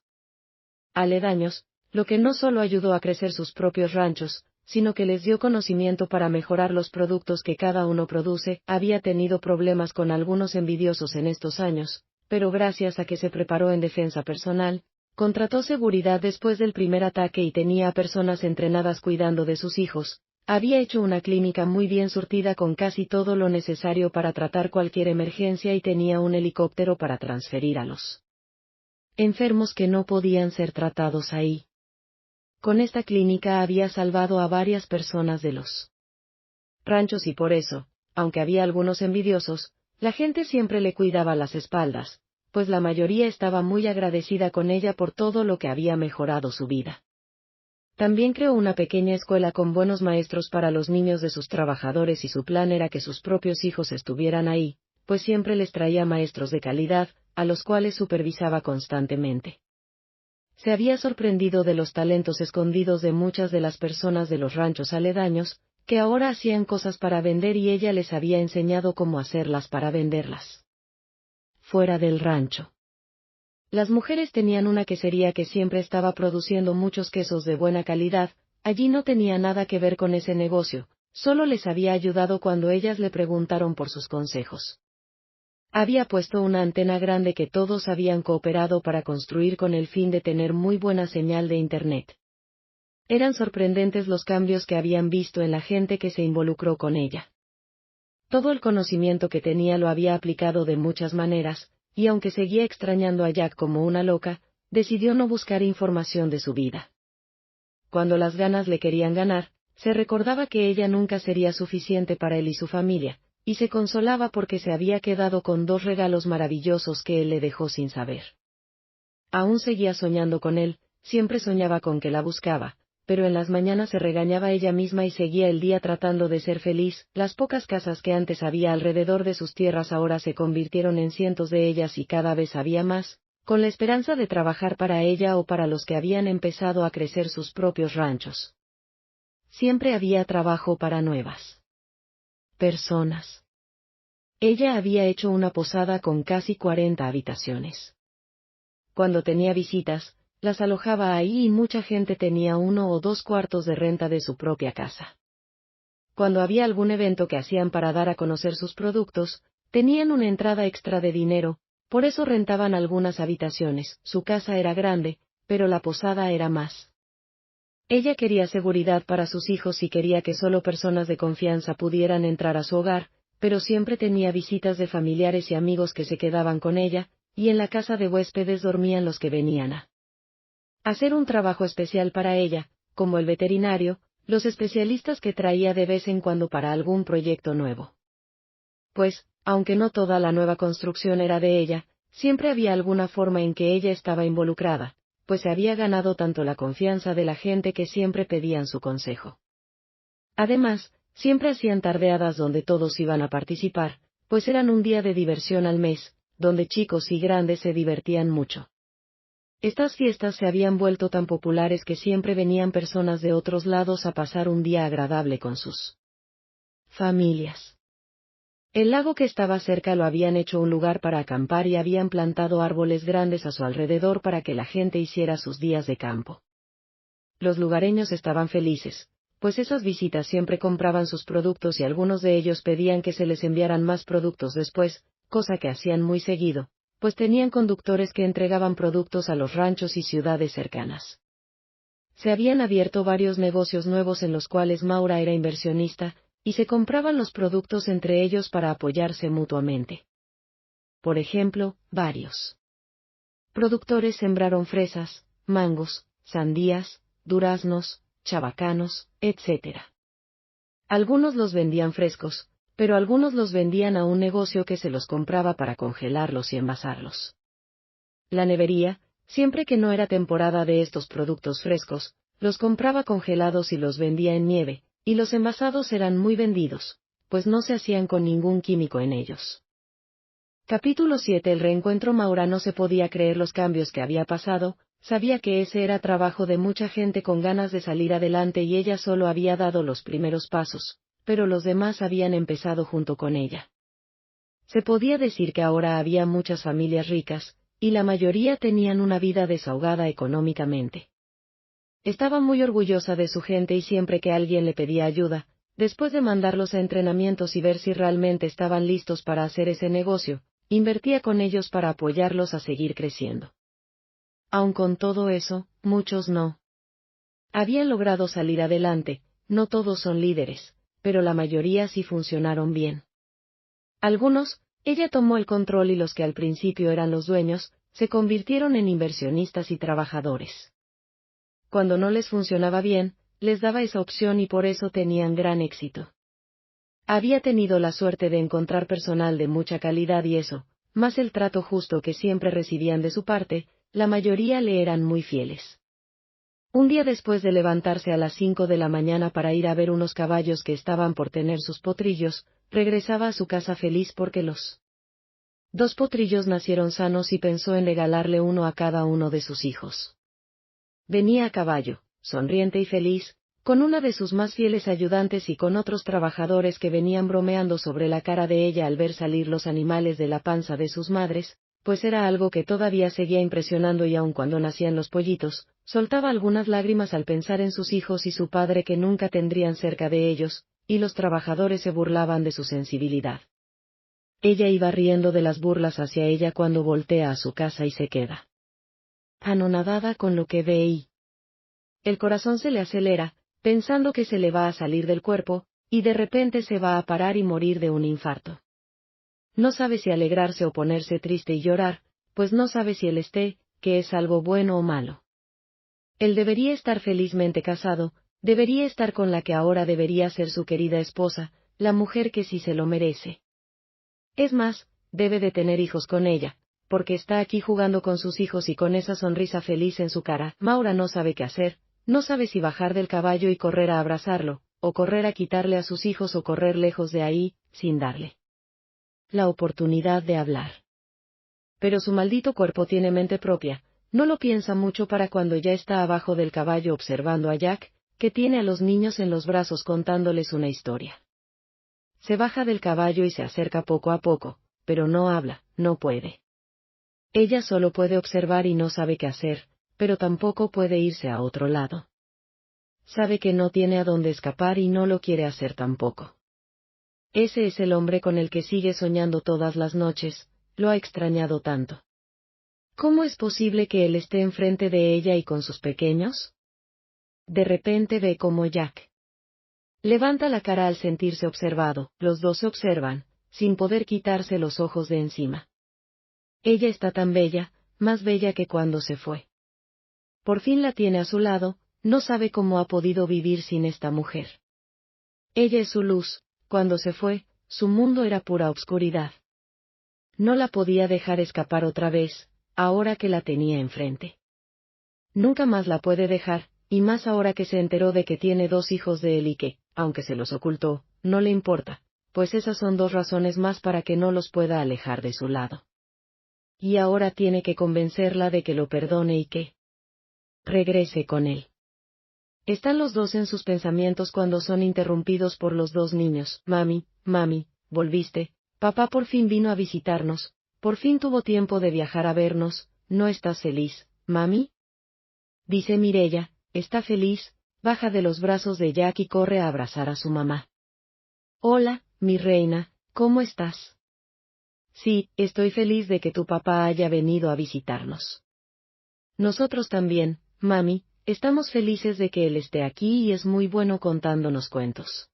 [SPEAKER 1] aledaños, lo que no solo ayudó a crecer sus propios ranchos, sino que les dio conocimiento para mejorar los productos que cada uno produce. Había tenido problemas con algunos envidiosos en estos años, pero gracias a que se preparó en defensa personal, contrató seguridad después del primer ataque y tenía a personas entrenadas cuidando de sus hijos. Había hecho una clínica muy bien surtida con casi todo lo necesario para tratar cualquier emergencia y tenía un helicóptero para transferir a los enfermos que no podían ser tratados ahí. Con esta clínica había salvado a varias personas de los ranchos y por eso, aunque había algunos envidiosos, la gente siempre le cuidaba las espaldas, pues la mayoría estaba muy agradecida con ella por todo lo que había mejorado su vida. También creó una pequeña escuela con buenos maestros para los niños de sus trabajadores y su plan era que sus propios hijos estuvieran ahí, pues siempre les traía maestros de calidad, a los cuales supervisaba constantemente. Se había sorprendido de los talentos escondidos de muchas de las personas de los ranchos aledaños, que ahora hacían cosas para vender y ella les había enseñado cómo hacerlas para venderlas fuera del rancho. Las mujeres tenían una quesería que siempre estaba produciendo muchos quesos de buena calidad. Allí no tenía nada que ver con ese negocio, solo les había ayudado cuando ellas le preguntaron por sus consejos. Había puesto una antena grande que todos habían cooperado para construir con el fin de tener muy buena señal de Internet. Eran sorprendentes los cambios que habían visto en la gente que se involucró con ella. Todo el conocimiento que tenía lo había aplicado de muchas maneras, y aunque seguía extrañando a Jack como una loca, decidió no buscar información de su vida. Cuando las ganas le querían ganar, se recordaba que ella nunca sería suficiente para él y su familia, y se consolaba porque se había quedado con 2 regalos maravillosos que él le dejó sin saber. Aún seguía soñando con él, siempre soñaba con que la buscaba, pero en las mañanas se regañaba ella misma y seguía el día tratando de ser feliz. Las pocas casas que antes había alrededor de sus tierras ahora se convirtieron en cientos de ellas y cada vez había más, con la esperanza de trabajar para ella o para los que habían empezado a crecer sus propios ranchos. Siempre había trabajo para nuevas personas. Ella había hecho una posada con casi 40 habitaciones. Cuando tenía visitas, las alojaba ahí y mucha gente tenía 1 o 2 cuartos de renta de su propia casa. Cuando había algún evento que hacían para dar a conocer sus productos, tenían una entrada extra de dinero, por eso rentaban algunas habitaciones. Su casa era grande, pero la posada era más. Ella quería seguridad para sus hijos y quería que solo personas de confianza pudieran entrar a su hogar, pero siempre tenía visitas de familiares y amigos que se quedaban con ella, y en la casa de huéspedes dormían los que venían a hacer un trabajo especial para ella, como el veterinario, los especialistas que traía de vez en cuando para algún proyecto nuevo. Pues, aunque no toda la nueva construcción era de ella, siempre había alguna forma en que ella estaba involucrada, pues se había ganado tanto la confianza de la gente que siempre pedían su consejo. Además, siempre hacían tardeadas donde todos iban a participar, pues eran un día de diversión al mes, donde chicos y grandes se divertían mucho. Estas fiestas se habían vuelto tan populares que siempre venían personas de otros lados a pasar un día agradable con sus familias. El lago que estaba cerca lo habían hecho un lugar para acampar y habían plantado árboles grandes a su alrededor para que la gente hiciera sus días de campo. Los lugareños estaban felices, pues esas visitas siempre compraban sus productos y algunos de ellos pedían que se les enviaran más productos después, cosa que hacían muy seguido, pues tenían conductores que entregaban productos a los ranchos y ciudades cercanas. Se habían abierto varios negocios nuevos en los cuales Maura era inversionista, y se compraban los productos entre ellos para apoyarse mutuamente. Por ejemplo, varios productores sembraron fresas, mangos, sandías, duraznos, chabacanos, etc. Algunos los vendían frescos, pero algunos los vendían a un negocio que se los compraba para congelarlos y envasarlos. La nevería, siempre que no era temporada de estos productos frescos, los compraba congelados y los vendía en nieve, y los envasados eran muy vendidos, pues no se hacían con ningún químico en ellos. Capítulo 7. El reencuentro. Maura no se podía creer los cambios que había pasado, sabía que ese era trabajo de mucha gente con ganas de salir adelante y ella solo había dado los primeros pasos, pero los demás habían empezado junto con ella. Se podía decir que ahora había muchas familias ricas, y la mayoría tenían una vida desahogada económicamente. Estaba muy orgullosa de su gente y siempre que alguien le pedía ayuda, después de mandarlos a entrenamientos y ver si realmente estaban listos para hacer ese negocio, invertía con ellos para apoyarlos a seguir creciendo. Aun con todo eso, muchos no habían logrado salir adelante. No todos son líderes, pero la mayoría sí funcionaron bien. Algunos, ella tomó el control y los que al principio eran los dueños, se convirtieron en inversionistas y trabajadores. Cuando no les funcionaba bien, les daba esa opción y por eso tenían gran éxito. Había tenido la suerte de encontrar personal de mucha calidad y eso, más el trato justo que siempre recibían de su parte, la mayoría le eran muy fieles. Un día después de levantarse a las 5 de la mañana para ir a ver unos caballos que estaban por tener sus potrillos, regresaba a su casa feliz porque los 2 potrillos nacieron sanos y pensó en regalarle uno a cada uno de sus hijos. Venía a caballo, sonriente y feliz, con una de sus más fieles ayudantes y con otros trabajadores que venían bromeando sobre la cara de ella al ver salir los animales de la panza de sus madres, pues era algo que todavía seguía impresionando y aun cuando nacían los pollitos, soltaba algunas lágrimas al pensar en sus hijos y su padre que nunca tendrían cerca de ellos, y los trabajadores se burlaban de su sensibilidad. Ella iba riendo de las burlas hacia ella cuando voltea a su casa y se queda anonadada con lo que ve y el corazón se le acelera, pensando que se le va a salir del cuerpo, y de repente se va a parar y morir de un infarto. No sabe si alegrarse o ponerse triste y llorar, pues no sabe si él que es algo bueno o malo. Él debería estar felizmente casado, debería estar con la que ahora debería ser su querida esposa, la mujer que sí se lo merece. Es más, debe de tener hijos con ella, porque está aquí jugando con sus hijos y con esa sonrisa feliz en su cara. Maura no sabe qué hacer, no sabe si bajar del caballo y correr a abrazarlo, o correr a quitarle a sus hijos o correr lejos de ahí, sin darle la oportunidad de hablar. Pero su maldito cuerpo tiene mente propia, no lo piensa mucho para cuando ya está abajo del caballo observando a Jack, que tiene a los niños en los brazos contándoles una historia. Se baja del caballo y se acerca poco a poco, pero no habla, no puede. Ella solo puede observar y no sabe qué hacer, pero tampoco puede irse a otro lado. Sabe que no tiene a dónde escapar y no lo quiere hacer tampoco. Ese es el hombre con el que sigue soñando todas las noches, lo ha extrañado tanto. ¿Cómo es posible que él esté enfrente de ella y con sus pequeños? De repente ve cómo Jack levanta la cara al sentirse observado, los dos se observan, sin poder quitarse los ojos de encima. Ella está tan bella, más bella que cuando se fue. Por fin la tiene a su lado, no sabe cómo ha podido vivir sin esta mujer. Ella es su luz, cuando se fue, su mundo era pura obscuridad. No la podía dejar escapar otra vez, ahora que la tenía enfrente. Nunca más la puede dejar, y más ahora que se enteró de que tiene 2 hijos de él y que, aunque se los ocultó, no le importa, pues esas son 2 razones más para que no los pueda alejar de su lado. Y ahora tiene que convencerla de que lo perdone y que regrese con él. Están los dos en sus pensamientos cuando son interrumpidos por los 2 niños. Mami, mami, volviste, papá por fin vino a visitarnos, por fin tuvo tiempo de viajar a vernos, ¿no estás feliz, mami? Dice Mireya, está feliz, baja de los brazos de Jack y corre a abrazar a su mamá. Hola, mi reina, ¿cómo estás? Sí, estoy feliz de que tu papá haya venido a visitarnos. Nosotros también, mami, estamos felices de que él esté aquí y es muy bueno contándonos cuentos.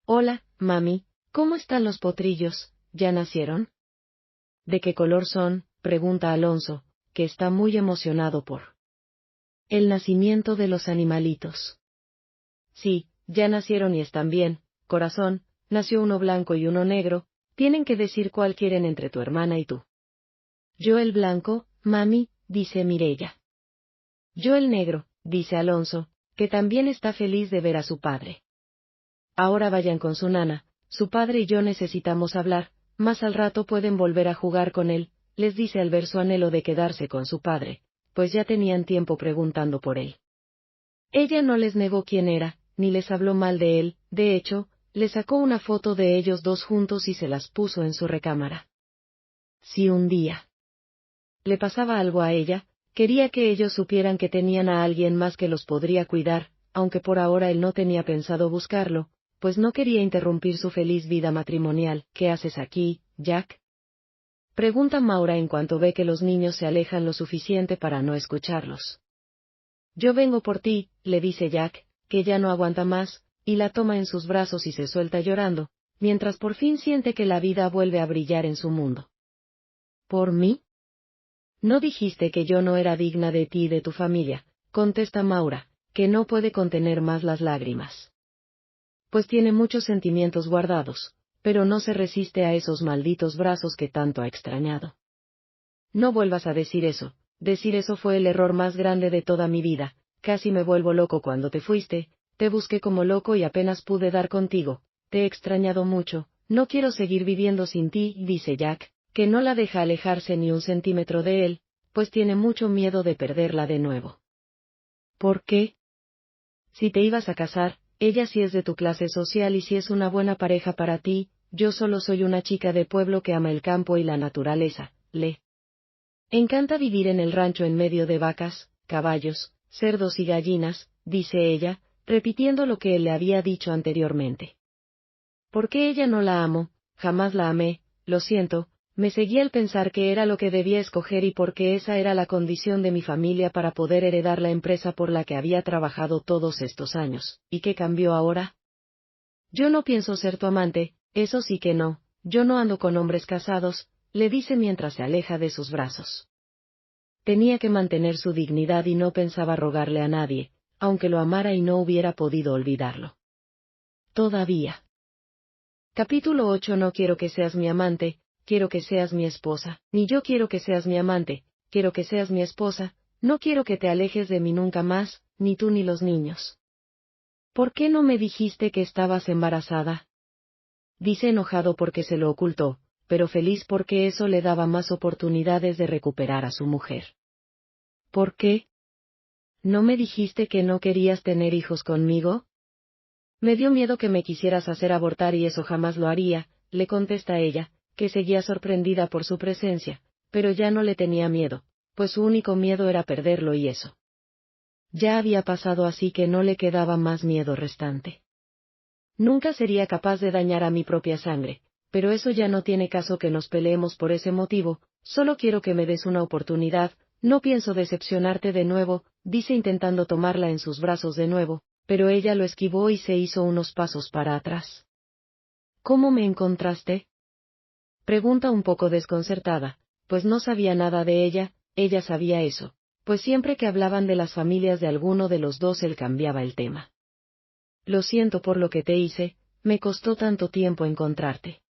[SPEAKER 1] Hola, mami, ¿cómo están los potrillos? ¿Ya nacieron? ¿De qué color son?, pregunta Alonso, que está muy emocionado por el nacimiento de los animalitos. Sí, ya nacieron y están bien, corazón, nació uno blanco y uno negro, tienen que decir cuál quieren entre tu hermana y tú. Yo el blanco, mami, dice Mireya. Yo el negro, dice Alonso, que también está feliz de ver a su padre. Ahora vayan con su nana, su padre y yo necesitamos hablar, más al rato pueden volver a jugar con él, les dice al ver su anhelo de quedarse con su padre, pues ya tenían tiempo preguntando por él. Ella no les negó quién era, ni les habló mal de él, de hecho, le sacó una foto de ellos 2 juntos y se las puso en su recámara. Si un día le pasaba algo a ella, quería que ellos supieran que tenían a alguien más que los podría cuidar, aunque por ahora él no tenía pensado buscarlo, pues no quería interrumpir su feliz vida matrimonial. ¿Qué haces aquí, Jack?, pregunta Maura en cuanto ve que los niños se alejan lo suficiente para no escucharlos. Yo vengo por ti, le dice Jack, que ya no aguanta más, y la toma en sus brazos y se suelta llorando, mientras por fin siente que la vida vuelve a brillar en su mundo. ¿Por mí? ¿No dijiste que yo no era digna de ti y de tu familia?, contesta Maura, que no puede contener más las lágrimas. Pues tiene muchos sentimientos guardados, pero no se resiste a esos malditos brazos que tanto ha extrañado. No vuelvas a decir eso fue el error más grande de toda mi vida, casi me vuelvo loco cuando te fuiste, te busqué como loco y apenas pude dar contigo, te he extrañado mucho, no quiero seguir viviendo sin ti, dice Jack, que no la deja alejarse ni un centímetro de él, pues tiene mucho miedo de perderla de nuevo. ¿Por qué? Si te ibas a casar, ella sí es de tu clase social y sí es una buena pareja para ti, yo solo soy una chica de pueblo que ama el campo y la naturaleza, Encanta vivir en el rancho en medio de vacas, caballos, cerdos y gallinas, dice ella, repitiendo lo que él le había dicho anteriormente. ¿Por qué ella no la amo? Jamás la amé, lo siento, me seguía el pensar que era lo que debía escoger y porque esa era la condición de mi familia para poder heredar la empresa por la que había trabajado todos estos años. ¿Y qué cambió ahora? Yo no pienso ser tu amante, eso sí que no, yo no ando con hombres casados, le dice mientras se aleja de sus brazos. Tenía que mantener su dignidad y no pensaba rogarle a nadie, aunque lo amara y no hubiera podido olvidarlo. Todavía. Capítulo 8. No quiero que seas mi amante, quiero que seas mi esposa. Ni yo quiero que seas mi amante, quiero que seas mi esposa, no quiero que te alejes de mí nunca más, ni tú ni los niños. ¿Por qué no me dijiste que estabas embarazada? Dice enojado porque se lo ocultó, pero feliz porque eso le daba más oportunidades de recuperar a su mujer. ¿Por qué? ¿No me dijiste que no querías tener hijos conmigo? Me dio miedo que me quisieras hacer abortar y eso jamás lo haría, le contesta ella, que seguía sorprendida por su presencia, pero ya no le tenía miedo, pues su único miedo era perderlo y eso. Ya había pasado así que no le quedaba más miedo restante. Nunca sería capaz de dañar a mi propia sangre, pero eso ya no tiene caso que nos peleemos por ese motivo, solo quiero que me des una oportunidad, no pienso decepcionarte de nuevo, dice intentando tomarla en sus brazos de nuevo, pero ella lo esquivó y se hizo unos pasos para atrás. ¿Cómo me encontraste? Pregunta un poco desconcertada, pues no sabía nada de ella sabía eso, pues siempre que hablaban de las familias de alguno de los dos él cambiaba el tema. Lo siento por lo que te hice, me costó tanto tiempo encontrarte.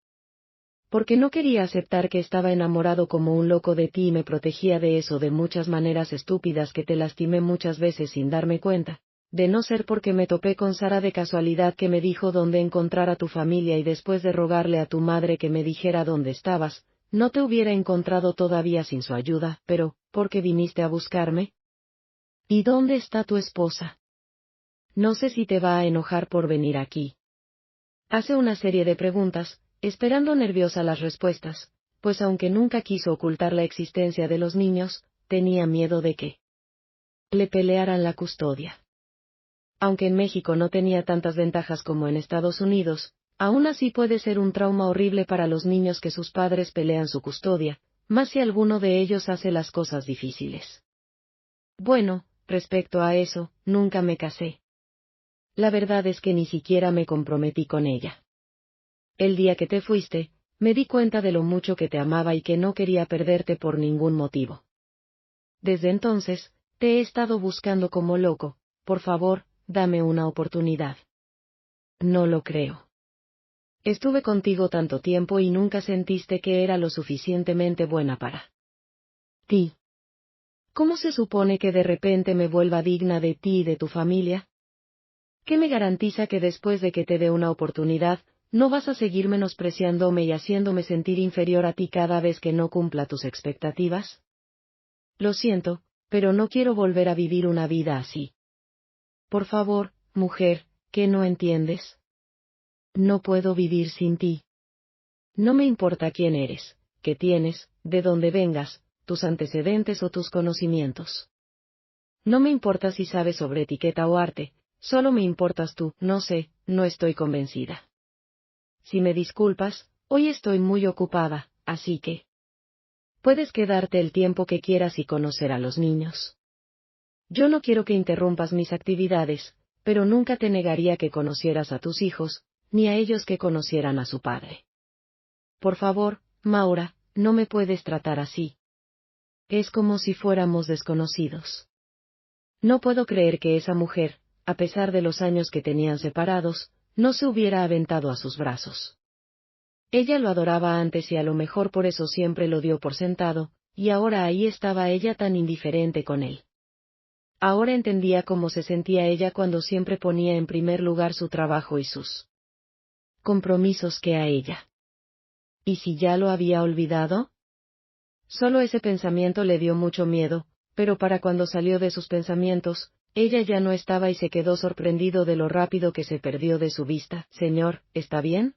[SPEAKER 1] Porque no quería aceptar que estaba enamorado como un loco de ti y me protegía de eso de muchas maneras estúpidas que te lastimé muchas veces sin darme cuenta, de no ser porque me topé con Sara de casualidad que me dijo dónde encontrar a tu familia y después de rogarle a tu madre que me dijera dónde estabas, no te hubiera encontrado todavía sin su ayuda, pero, ¿por qué viniste a buscarme? ¿Y dónde está tu esposa? No sé si te va a enojar por venir aquí. Hace una serie de preguntas, esperando nerviosa las respuestas, pues aunque nunca quiso ocultar la existencia de los niños, tenía miedo de que le pelearan la custodia. Aunque en México no tenía tantas ventajas como en Estados Unidos, aún así puede ser un trauma horrible para los niños que sus padres pelean su custodia, más si alguno de ellos hace las cosas difíciles. Bueno, respecto a eso, nunca me casé. La verdad es que ni siquiera me comprometí con ella. El día que te fuiste, me di cuenta de lo mucho que te amaba y que no quería perderte por ningún motivo. Desde entonces, te he estado buscando como loco, por favor, dame una oportunidad. No lo creo. Estuve contigo tanto tiempo y nunca sentiste que era lo suficientemente buena para ti. ¿Cómo se supone que de repente me vuelva digna de ti y de tu familia? ¿Qué me garantiza que después de que te dé una oportunidad, no vas a seguir menospreciándome y haciéndome sentir inferior a ti cada vez que no cumpla tus expectativas? Lo siento, pero no quiero volver a vivir una vida así. Por favor, mujer, ¿qué no entiendes? No puedo vivir sin ti. No me importa quién eres, qué tienes, de dónde vengas, tus antecedentes o tus conocimientos. No me importa si sabes sobre etiqueta o arte, solo me importas tú, no sé, no estoy convencida. Si me disculpas, hoy estoy muy ocupada, así que puedes quedarte el tiempo que quieras y conocer a los niños. Yo no quiero que interrumpas mis actividades, pero nunca te negaría que conocieras a tus hijos, ni a ellos que conocieran a su padre. Por favor, Maura, no me puedes tratar así. Es como si fuéramos desconocidos. No puedo creer que esa mujer, a pesar de los años que tenían separados, no se hubiera aventado a sus brazos. Ella lo adoraba antes y a lo mejor por eso siempre lo dio por sentado, y ahora ahí estaba ella tan indiferente con él. Ahora entendía cómo se sentía ella cuando siempre ponía en primer lugar su trabajo y sus compromisos que a ella. ¿Y si ya lo había olvidado? Solo ese pensamiento le dio mucho miedo, pero para cuando salió de sus pensamientos, ella ya no estaba y se quedó sorprendido de lo rápido que se perdió de su vista. Señor, ¿está bien?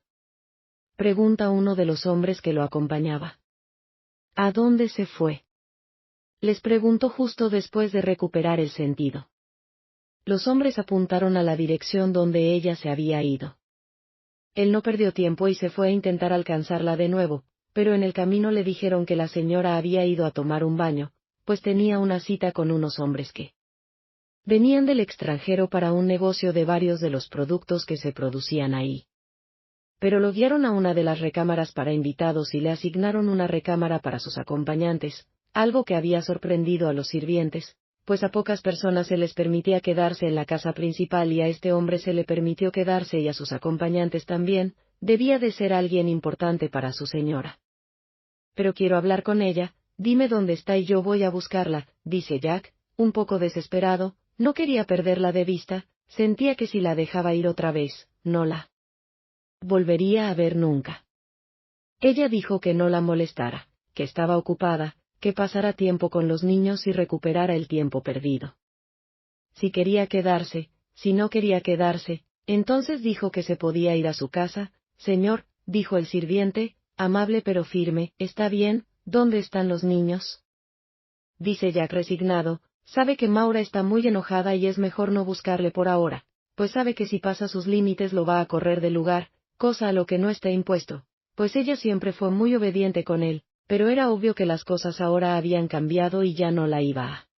[SPEAKER 1] Pregunta uno de los hombres que lo acompañaba. ¿A dónde se fue? les preguntó justo después de recuperar el sentido. Los hombres apuntaron a la dirección donde ella se había ido. Él no perdió tiempo y se fue a intentar alcanzarla de nuevo, pero en el camino le dijeron que la señora había ido a tomar un baño, pues tenía una cita con unos hombres que venían del extranjero para un negocio de varios de los productos que se producían ahí. Pero lo guiaron a una de las recámaras para invitados y le asignaron una recámara para sus acompañantes, algo que había sorprendido a los sirvientes, pues a pocas personas se les permitía quedarse en la casa principal y a este hombre se le permitió quedarse y a sus acompañantes también. Debía de ser alguien importante para su señora. Pero quiero hablar con ella, dime dónde está y yo voy a buscarla, dice Jack, un poco desesperado. No quería perderla de vista, sentía que si la dejaba ir otra vez, no la volvería a ver nunca. Ella dijo que no la molestara, que estaba ocupada, que pasara tiempo con los niños y recuperara el tiempo perdido. Si quería quedarse, si no quería quedarse, entonces dijo que se podía ir a su casa. Señor, dijo el sirviente, amable pero firme, está bien, ¿dónde están los niños? Dice Jack resignado, sabe que Maura está muy enojada y es mejor no buscarle por ahora, pues sabe que si pasa sus límites lo va a correr del lugar, cosa a lo que no está impuesto, pues ella siempre fue muy obediente con él, pero era obvio que las cosas ahora habían cambiado y ya no la iba a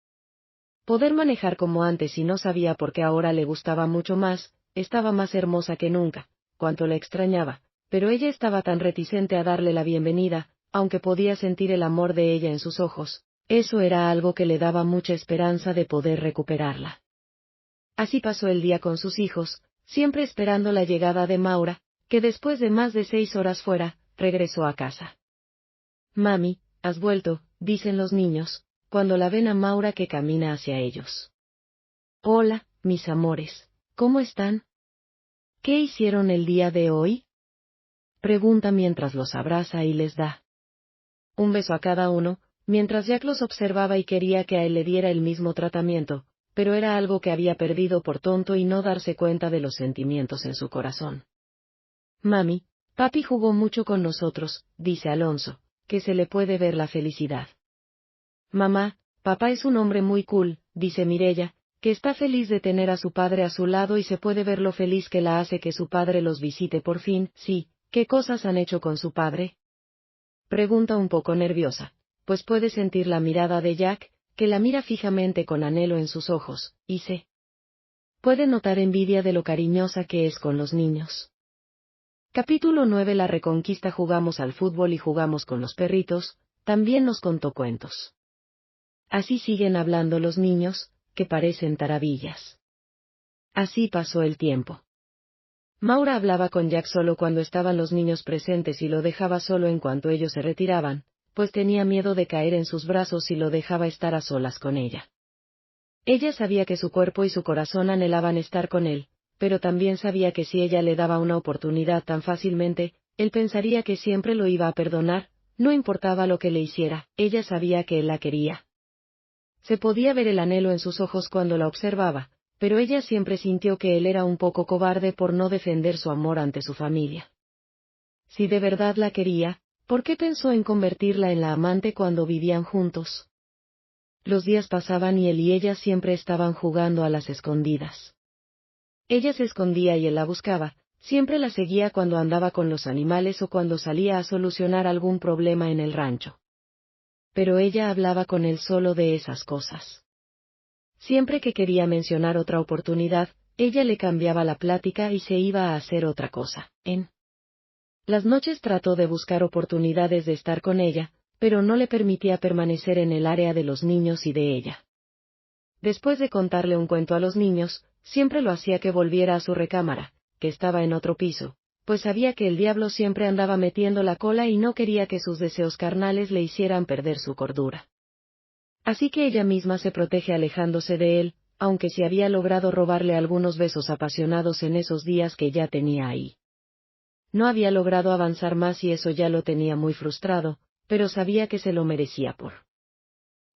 [SPEAKER 1] poder manejar como antes y no sabía por qué ahora le gustaba mucho más, estaba más hermosa que nunca, cuanto la extrañaba, pero ella estaba tan reticente a darle la bienvenida, aunque podía sentir el amor de ella en sus ojos. Eso era algo que le daba mucha esperanza de poder recuperarla. Así pasó el día con sus hijos, siempre esperando la llegada de Maura, que después de más de 6 horas fuera, regresó a casa. Mami, has vuelto, dicen los niños, cuando la ven a Maura que camina hacia ellos. Hola, mis amores, ¿cómo están? ¿Qué hicieron el día de hoy? Pregunta mientras los abraza y les da un beso a cada uno, mientras Jack los observaba y quería que a él le diera el mismo tratamiento, pero era algo que había perdido por tonto y no darse cuenta de los sentimientos en su corazón. Mami, papi jugó mucho con nosotros, dice Alonso, que se le puede ver la felicidad. Mamá, papá es un hombre muy cool, dice Mirella, que está feliz de tener a su padre a su lado y se puede ver lo feliz que la hace que su padre los visite por fin. Sí, ¿qué cosas han hecho con su padre? Pregunta un poco nerviosa, pues puede sentir la mirada de Jack, que la mira fijamente con anhelo en sus ojos, y se puede notar envidia de lo cariñosa que es con los niños. Capítulo 9. La Reconquista. Jugamos al fútbol y jugamos con los perritos, también nos contó cuentos. Así siguen hablando los niños, que parecen tarabillas. Así pasó el tiempo. Maura hablaba con Jack solo cuando estaban los niños presentes y lo dejaba solo en cuanto ellos se retiraban, pues tenía miedo de caer en sus brazos y lo dejaba estar a solas con ella. Ella sabía que su cuerpo y su corazón anhelaban estar con él, pero también sabía que si ella le daba una oportunidad tan fácilmente, él pensaría que siempre lo iba a perdonar, no importaba lo que le hiciera, ella sabía que él la quería. Se podía ver el anhelo en sus ojos cuando la observaba, pero ella siempre sintió que él era un poco cobarde por no defender su amor ante su familia. Si de verdad la quería, ¿por qué pensó en convertirla en la amante cuando vivían juntos? Los días pasaban y él y ella siempre estaban jugando a las escondidas. Ella se escondía y él la buscaba, siempre la seguía cuando andaba con los animales o cuando salía a solucionar algún problema en el rancho. Pero ella hablaba con él solo de esas cosas. Siempre que quería mencionar otra oportunidad, ella le cambiaba la plática y se iba a hacer otra cosa. En las noches trató de buscar oportunidades de estar con ella, pero no le permitía permanecer en el área de los niños y de ella. Después de contarle un cuento a los niños, siempre lo hacía que volviera a su recámara, que estaba en otro piso, pues sabía que el diablo siempre andaba metiendo la cola y no quería que sus deseos carnales le hicieran perder su cordura. Así que ella misma se protege alejándose de él, aunque sí había logrado robarle algunos besos apasionados en esos días que ya tenía ahí. No había logrado avanzar más y eso ya lo tenía muy frustrado, pero sabía que se lo merecía por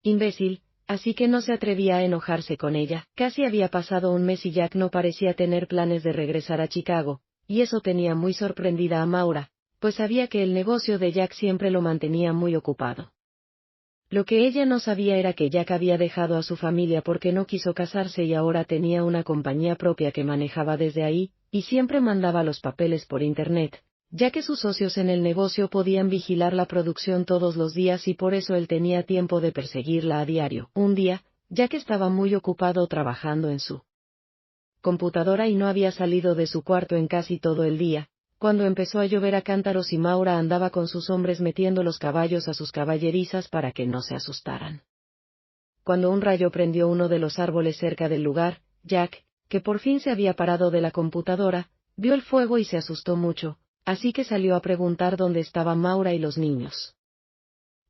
[SPEAKER 1] imbécil, así que no se atrevía a enojarse con ella. Casi había pasado un mes y Jack no parecía tener planes de regresar a Chicago, y eso tenía muy sorprendida a Maura, pues sabía que el negocio de Jack siempre lo mantenía muy ocupado. Lo que ella no sabía era que Jack había dejado a su familia porque no quiso casarse y ahora tenía una compañía propia que manejaba desde ahí, y siempre mandaba los papeles por internet, ya que sus socios en el negocio podían vigilar la producción todos los días y por eso él tenía tiempo de perseguirla a diario. Un día, Jack estaba muy ocupado trabajando en su computadora y no había salido de su cuarto en casi todo el día, cuando empezó a llover a cántaros y Maura andaba con sus hombres metiendo los caballos a sus caballerizas para que no se asustaran. Cuando un rayo prendió uno de los árboles cerca del lugar, Jack, que por fin se había parado de la computadora, vio el fuego y se asustó mucho, así que salió a preguntar dónde estaban Maura y los niños.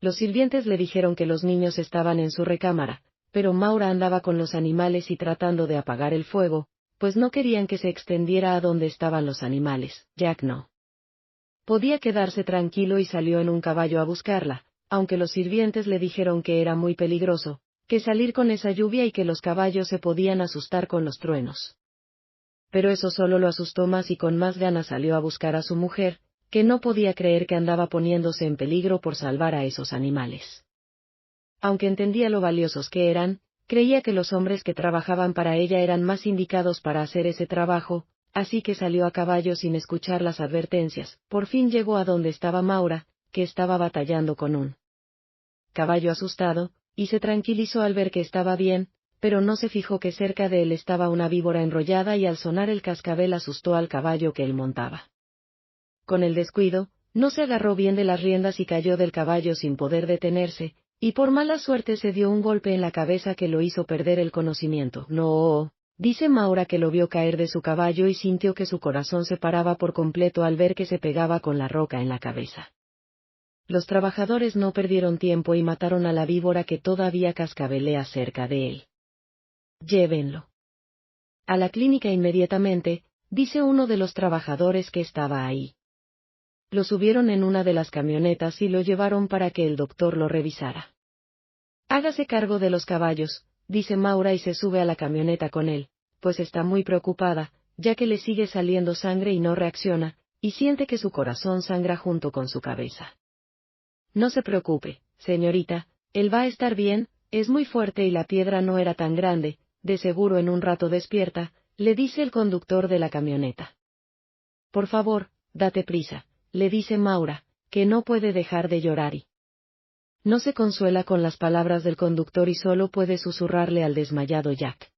[SPEAKER 1] Los sirvientes le dijeron que los niños estaban en su recámara, pero Maura andaba con los animales y tratando de apagar el fuego, pues no querían que se extendiera a donde estaban los animales. Jack no podía quedarse tranquilo y salió en un caballo a buscarla, aunque los sirvientes le dijeron que era muy peligroso, que salir con esa lluvia y que los caballos se podían asustar con los truenos. Pero eso solo lo asustó más y con más ganas salió a buscar a su mujer, que no podía creer que andaba poniéndose en peligro por salvar a esos animales. Aunque entendía lo valiosos que eran, creía que los hombres que trabajaban para ella eran más indicados para hacer ese trabajo, así que salió a caballo sin escuchar las advertencias. Por fin llegó a donde estaba Maura, que estaba batallando con un caballo asustado, y se tranquilizó al ver que estaba bien, pero no se fijó que cerca de él estaba una víbora enrollada y al sonar el cascabel asustó al caballo que él montaba. Con el descuido, no se agarró bien de las riendas y cayó del caballo sin poder detenerse, y por mala suerte se dio un golpe en la cabeza que lo hizo perder el conocimiento. No, dice Maura que lo vio caer de su caballo y sintió que su corazón se paraba por completo al ver que se pegaba con la roca en la cabeza. Los trabajadores no perdieron tiempo y mataron a la víbora que todavía cascabelea cerca de él. Llévenlo a la clínica inmediatamente, dice uno de los trabajadores que estaba ahí. Lo subieron en una de las camionetas y lo llevaron para que el doctor lo revisara. Hágase cargo de los caballos, dice Maura y se sube a la camioneta con él, pues está muy preocupada, ya que le sigue saliendo sangre y no reacciona, y siente que su corazón sangra junto con su cabeza. No se preocupe, señorita, él va a estar bien, es muy fuerte y la piedra no era tan grande, de seguro en un rato despierta, le dice el conductor de la camioneta. Por favor, date prisa, le dice Maura, que no puede dejar de llorar y no se consuela con las palabras del conductor y solo puede susurrarle al desmayado Jack.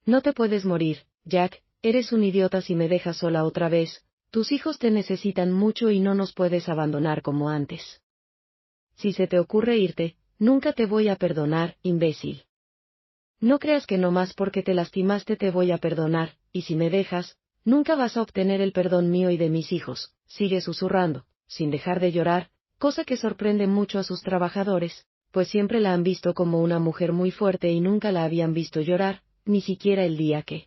[SPEAKER 1] No te puedes morir, Jack, eres un idiota si me dejas sola otra vez, tus hijos te necesitan mucho y no nos puedes abandonar como antes. Si se te ocurre irte, nunca te voy a perdonar, imbécil. No creas que nomás porque te lastimaste te voy a perdonar, y si me dejas, nunca vas a obtener el perdón mío y de mis hijos, sigue susurrando, sin dejar de llorar, cosa que sorprende mucho a sus trabajadores, pues siempre la han visto como una mujer muy fuerte y nunca la habían visto llorar, ni siquiera el día que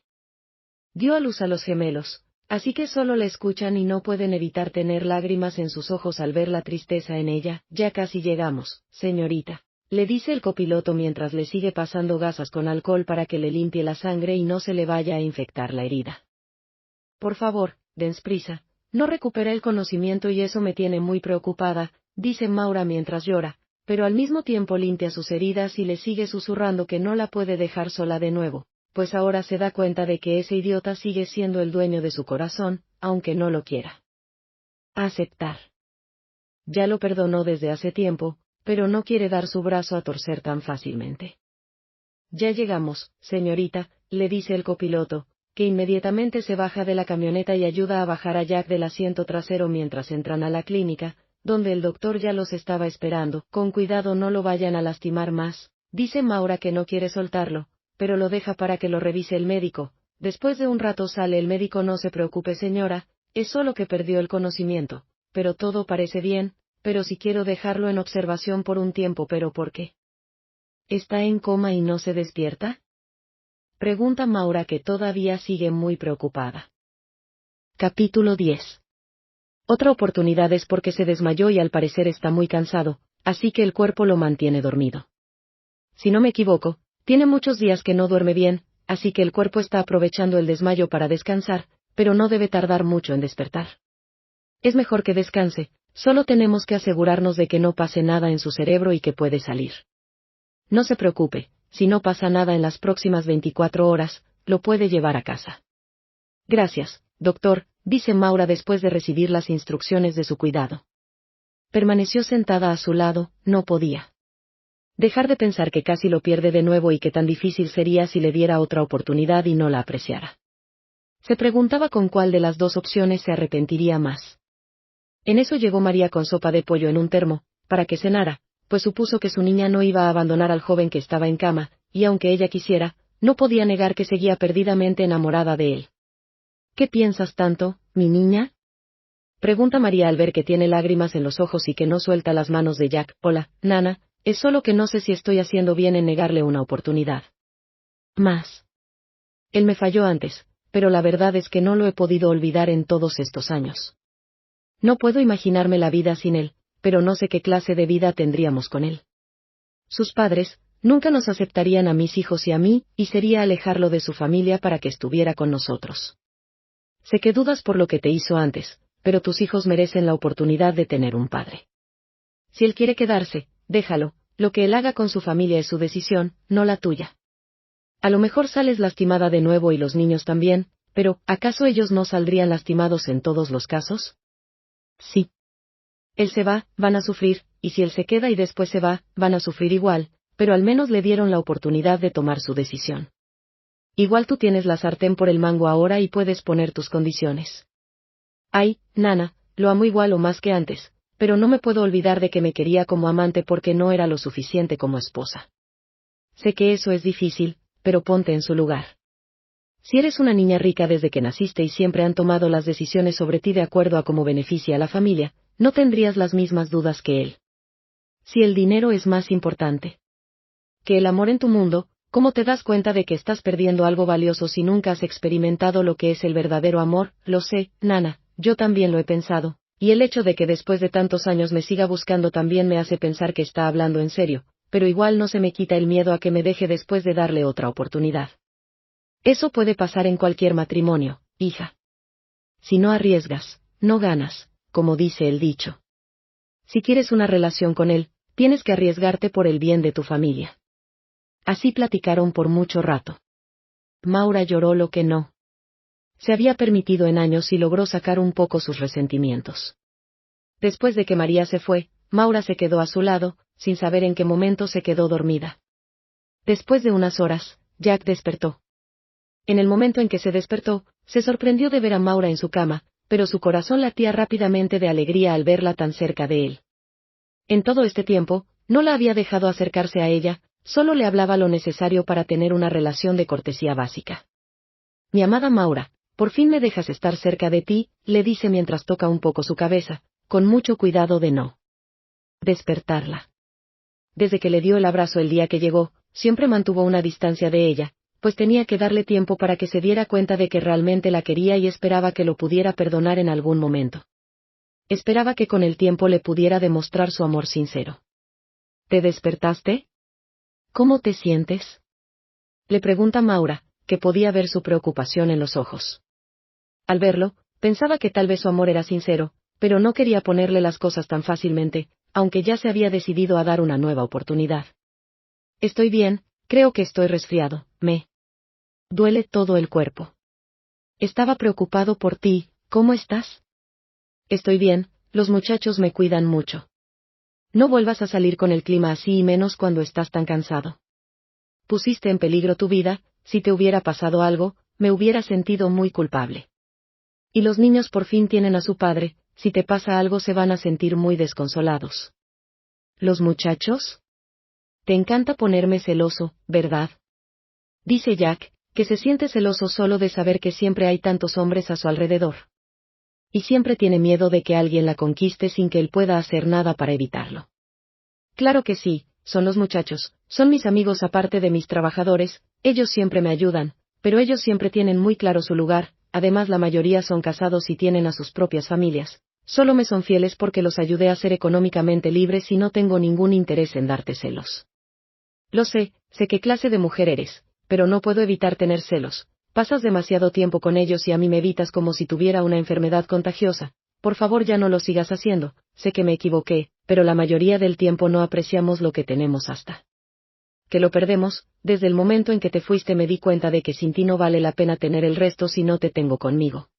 [SPEAKER 1] dio a luz a los gemelos, así que solo la escuchan y no pueden evitar tener lágrimas en sus ojos al ver la tristeza en ella. Ya casi llegamos, señorita, le dice el copiloto mientras le sigue pasando gasas con alcohol para que le limpie la sangre y no se le vaya a infectar la herida. Por favor, dense prisa, no recupera el conocimiento y eso me tiene muy preocupada, dice Maura mientras llora, pero al mismo tiempo limpia sus heridas y le sigue susurrando que no la puede dejar sola de nuevo, pues ahora se da cuenta de que ese idiota sigue siendo el dueño de su corazón, aunque no lo quiera aceptar. Ya lo perdonó desde hace tiempo, pero no quiere dar su brazo a torcer tan fácilmente. Ya llegamos, señorita, le dice el copiloto, que inmediatamente se baja de la camioneta y ayuda a bajar a Jack del asiento trasero mientras entran a la clínica, donde el doctor ya los estaba esperando. Con cuidado no lo vayan a lastimar más, dice Maura que no quiere soltarlo, pero lo deja para que lo revise el médico. Después de un rato sale el médico. No se preocupe señora, es solo que perdió el conocimiento, pero todo parece bien, pero si quiero dejarlo en observación por un tiempo. ¿Pero por qué? ¿Está en coma y no se despierta?, pregunta Maura, que todavía sigue muy preocupada. Capítulo 10. Otra oportunidad es porque se desmayó y al parecer está muy cansado, así que el cuerpo lo mantiene dormido. Si no me equivoco, tiene muchos días que no duerme bien, así que el cuerpo está aprovechando el desmayo para descansar, pero no debe tardar mucho en despertar. Es mejor que descanse, solo tenemos que asegurarnos de que no pase nada en su cerebro y que puede salir. No se preocupe, si no pasa nada en las próximas 24 horas, lo puede llevar a casa. Gracias, doctor, dice Maura después de recibir las instrucciones de su cuidado. Permaneció sentada a su lado, no podía dejar de pensar que casi lo pierde de nuevo y que tan difícil sería si le diera otra oportunidad y no la apreciara. Se preguntaba con cuál de las dos opciones se arrepentiría más. En eso llegó María con sopa de pollo en un termo, para que cenara, pues supuso que su niña no iba a abandonar al joven que estaba en cama, y aunque ella quisiera, no podía negar que seguía perdidamente enamorada de él. ¿Qué piensas tanto, mi niña? Pregunta María al ver que tiene lágrimas en los ojos y que no suelta las manos de Jack. Hola, Nana, es solo que no sé si estoy haciendo bien en negarle una oportunidad. Más. Él me falló antes, pero la verdad es que no lo he podido olvidar en todos estos años. No puedo imaginarme la vida sin él, pero no sé qué clase de vida tendríamos con él. Sus padres nunca nos aceptarían a mis hijos y a mí, y sería alejarlo de su familia para que estuviera con nosotros. Sé que dudas por lo que te hizo antes, pero tus hijos merecen la oportunidad de tener un padre. Si él quiere quedarse, déjalo, lo que él haga con su familia es su decisión, no la tuya. A lo mejor sales lastimada de nuevo y los niños también, pero ¿acaso ellos no saldrían lastimados en todos los casos? Sí. Él se va, van a sufrir, y si él se queda y después se va, van a sufrir igual, pero al menos le dieron la oportunidad de tomar su decisión. Igual tú tienes la sartén por el mango ahora y puedes poner tus condiciones. Ay, Nana, lo amo igual o más que antes, pero no me puedo olvidar de que me quería como amante porque no era lo suficiente como esposa. Sé que eso es difícil, pero ponte en su lugar. Si eres una niña rica desde que naciste y siempre han tomado las decisiones sobre ti de acuerdo a cómo beneficia a la familia, no tendrías las mismas dudas que él. Si el dinero es más importante que el amor en tu mundo, ¿cómo te das cuenta de que estás perdiendo algo valioso si nunca has experimentado lo que es el verdadero amor? Lo sé, Nana, yo también lo he pensado, y el hecho de que después de tantos años me siga buscando también me hace pensar que está hablando en serio, pero igual no se me quita el miedo a que me deje después de darle otra oportunidad. Eso puede pasar en cualquier matrimonio, hija. Si no arriesgas, no ganas, como dice el dicho. Si quieres una relación con él, tienes que arriesgarte por el bien de tu familia. Así platicaron por mucho rato. Maura lloró lo que no se había permitido en años y logró sacar un poco sus resentimientos. Después de que María se fue, Maura se quedó a su lado, sin saber en qué momento se quedó dormida. Después de unas horas, Jack despertó. En el momento en que se despertó, se sorprendió de ver a Maura en su cama, pero su corazón latía rápidamente de alegría al verla tan cerca de él. En todo este tiempo, no la había dejado acercarse a ella, solo le hablaba lo necesario para tener una relación de cortesía básica. Mi amada Maura, por fin me dejas estar cerca de ti, le dice mientras toca un poco su cabeza, con mucho cuidado de no despertarla. Desde que le dio el abrazo el día que llegó, siempre mantuvo una distancia de ella, pues tenía que darle tiempo para que se diera cuenta de que realmente la quería y esperaba que lo pudiera perdonar en algún momento. Esperaba que con el tiempo le pudiera demostrar su amor sincero. ¿Te despertaste? ¿Cómo te sientes? Le pregunta Maura, que podía ver su preocupación en los ojos. Al verlo, pensaba que tal vez su amor era sincero, pero no quería ponerle las cosas tan fácilmente, aunque ya se había decidido a dar una nueva oportunidad. Estoy bien, creo que estoy resfriado, me duele todo el cuerpo. Estaba preocupado por ti, ¿cómo estás? Estoy bien, los muchachos me cuidan mucho. No vuelvas a salir con el clima así y menos cuando estás tan cansado. Pusiste en peligro tu vida, si te hubiera pasado algo, me hubiera sentido muy culpable. Y los niños por fin tienen a su padre, si te pasa algo se van a sentir muy desconsolados. ¿Los muchachos? Te encanta ponerme celoso, ¿verdad? Dice Jack, que se siente celoso solo de saber que siempre hay tantos hombres a su alrededor. Y siempre tiene miedo de que alguien la conquiste sin que él pueda hacer nada para evitarlo. Claro que sí, son los muchachos, son mis amigos aparte de mis trabajadores, ellos siempre me ayudan, pero ellos siempre tienen muy claro su lugar, además la mayoría son casados y tienen a sus propias familias. Solo me son fieles porque los ayudé a ser económicamente libres y no tengo ningún interés en darte celos. Lo sé qué clase de mujer eres, pero no puedo evitar tener celos. Pasas demasiado tiempo con ellos y a mí me evitas como si tuviera una enfermedad contagiosa. Por favor ya no lo sigas haciendo, sé que me equivoqué, pero la mayoría del tiempo no apreciamos lo que tenemos hasta que lo perdemos. Desde el momento en que te fuiste me di cuenta de que sin ti no vale la pena tener el resto si no te tengo conmigo.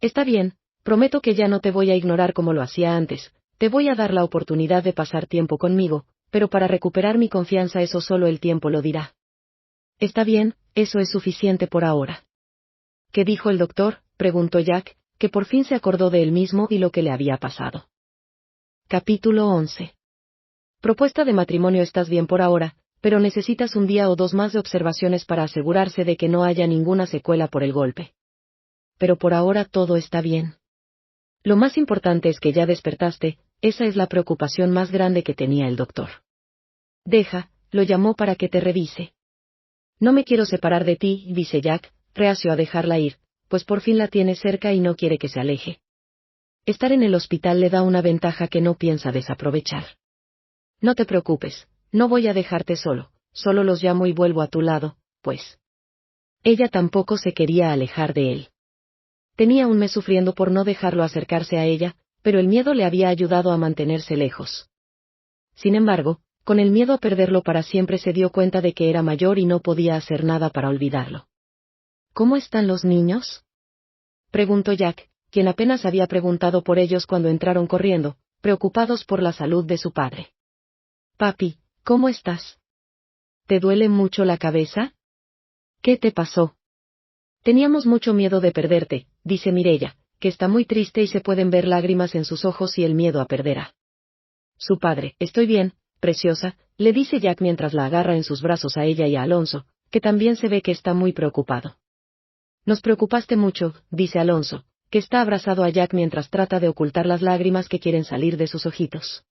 [SPEAKER 1] Está bien, prometo que ya no te voy a ignorar como lo hacía antes, te voy a dar la oportunidad de pasar tiempo conmigo, pero para recuperar mi confianza eso solo el tiempo lo dirá. Está bien, eso es suficiente por ahora. ¿Qué dijo el doctor?, preguntó Jack, que por fin se acordó de él mismo y lo que le había pasado. Capítulo 11. Propuesta de matrimonio. Estás bien por ahora, pero necesitas un día o dos más de observaciones para asegurarse de que no haya ninguna secuela por el golpe. Pero por ahora todo está bien. Lo más importante es que ya despertaste, esa es la preocupación más grande que tenía el doctor. Lo llamó para que te revise. No me quiero separar de ti, dice Jack, reacio a dejarla ir, pues por fin la tiene cerca y no quiere que se aleje. Estar en el hospital le da una ventaja que no piensa desaprovechar. No te preocupes, no voy a dejarte solo los llamo y vuelvo a tu lado, pues. Ella tampoco se quería alejar de él. Tenía un mes sufriendo por no dejarlo acercarse a ella, pero el miedo le había ayudado a mantenerse lejos. Sin embargo, con el miedo a perderlo para siempre se dio cuenta de que era mayor y no podía hacer nada para olvidarlo. ¿Cómo están los niños?, preguntó Jack, quien apenas había preguntado por ellos cuando entraron corriendo, preocupados por la salud de su padre. Papi, ¿cómo estás? ¿Te duele mucho la cabeza? ¿Qué te pasó? Teníamos mucho miedo de perderte, dice Mireia, que está muy triste y se pueden ver lágrimas en sus ojos y el miedo a perder a su padre. Estoy bien, preciosa, le dice Jack mientras la agarra en sus brazos a ella y a Alonso, que también se ve que está muy preocupado. Nos preocupaste mucho, dice Alonso, que está abrazado a Jack mientras trata de ocultar las lágrimas que quieren salir de sus ojitos.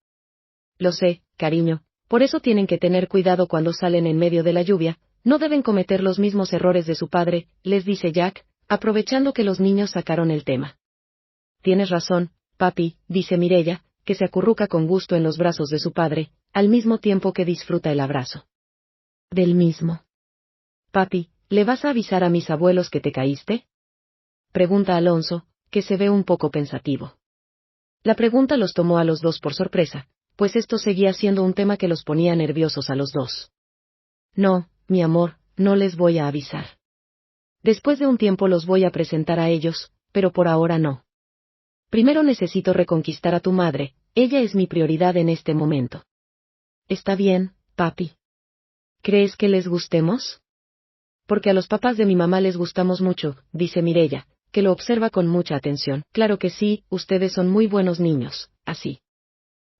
[SPEAKER 1] Lo sé, cariño, por eso tienen que tener cuidado cuando salen en medio de la lluvia, no deben cometer los mismos errores de su padre, les dice Jack, aprovechando que los niños sacaron el tema. Tienes razón, papi, dice Mireia, que se acurruca con gusto en los brazos de su padre, al mismo tiempo que disfruta el abrazo. Del mismo. Papi, ¿le vas a avisar a mis abuelos que te caíste?, pregunta Alonso, que se ve un poco pensativo. La pregunta los tomó a los dos por sorpresa, pues esto seguía siendo un tema que los ponía nerviosos a los dos. No, mi amor, no les voy a avisar. Después de un tiempo los voy a presentar a ellos, pero por ahora no. Primero necesito reconquistar a tu madre, ella es mi prioridad en este momento. Está bien, papi. ¿Crees que les gustemos? Porque a los papás de mi mamá les gustamos mucho, dice Mireia, que lo observa con mucha atención. Claro que sí, ustedes son muy buenos niños, así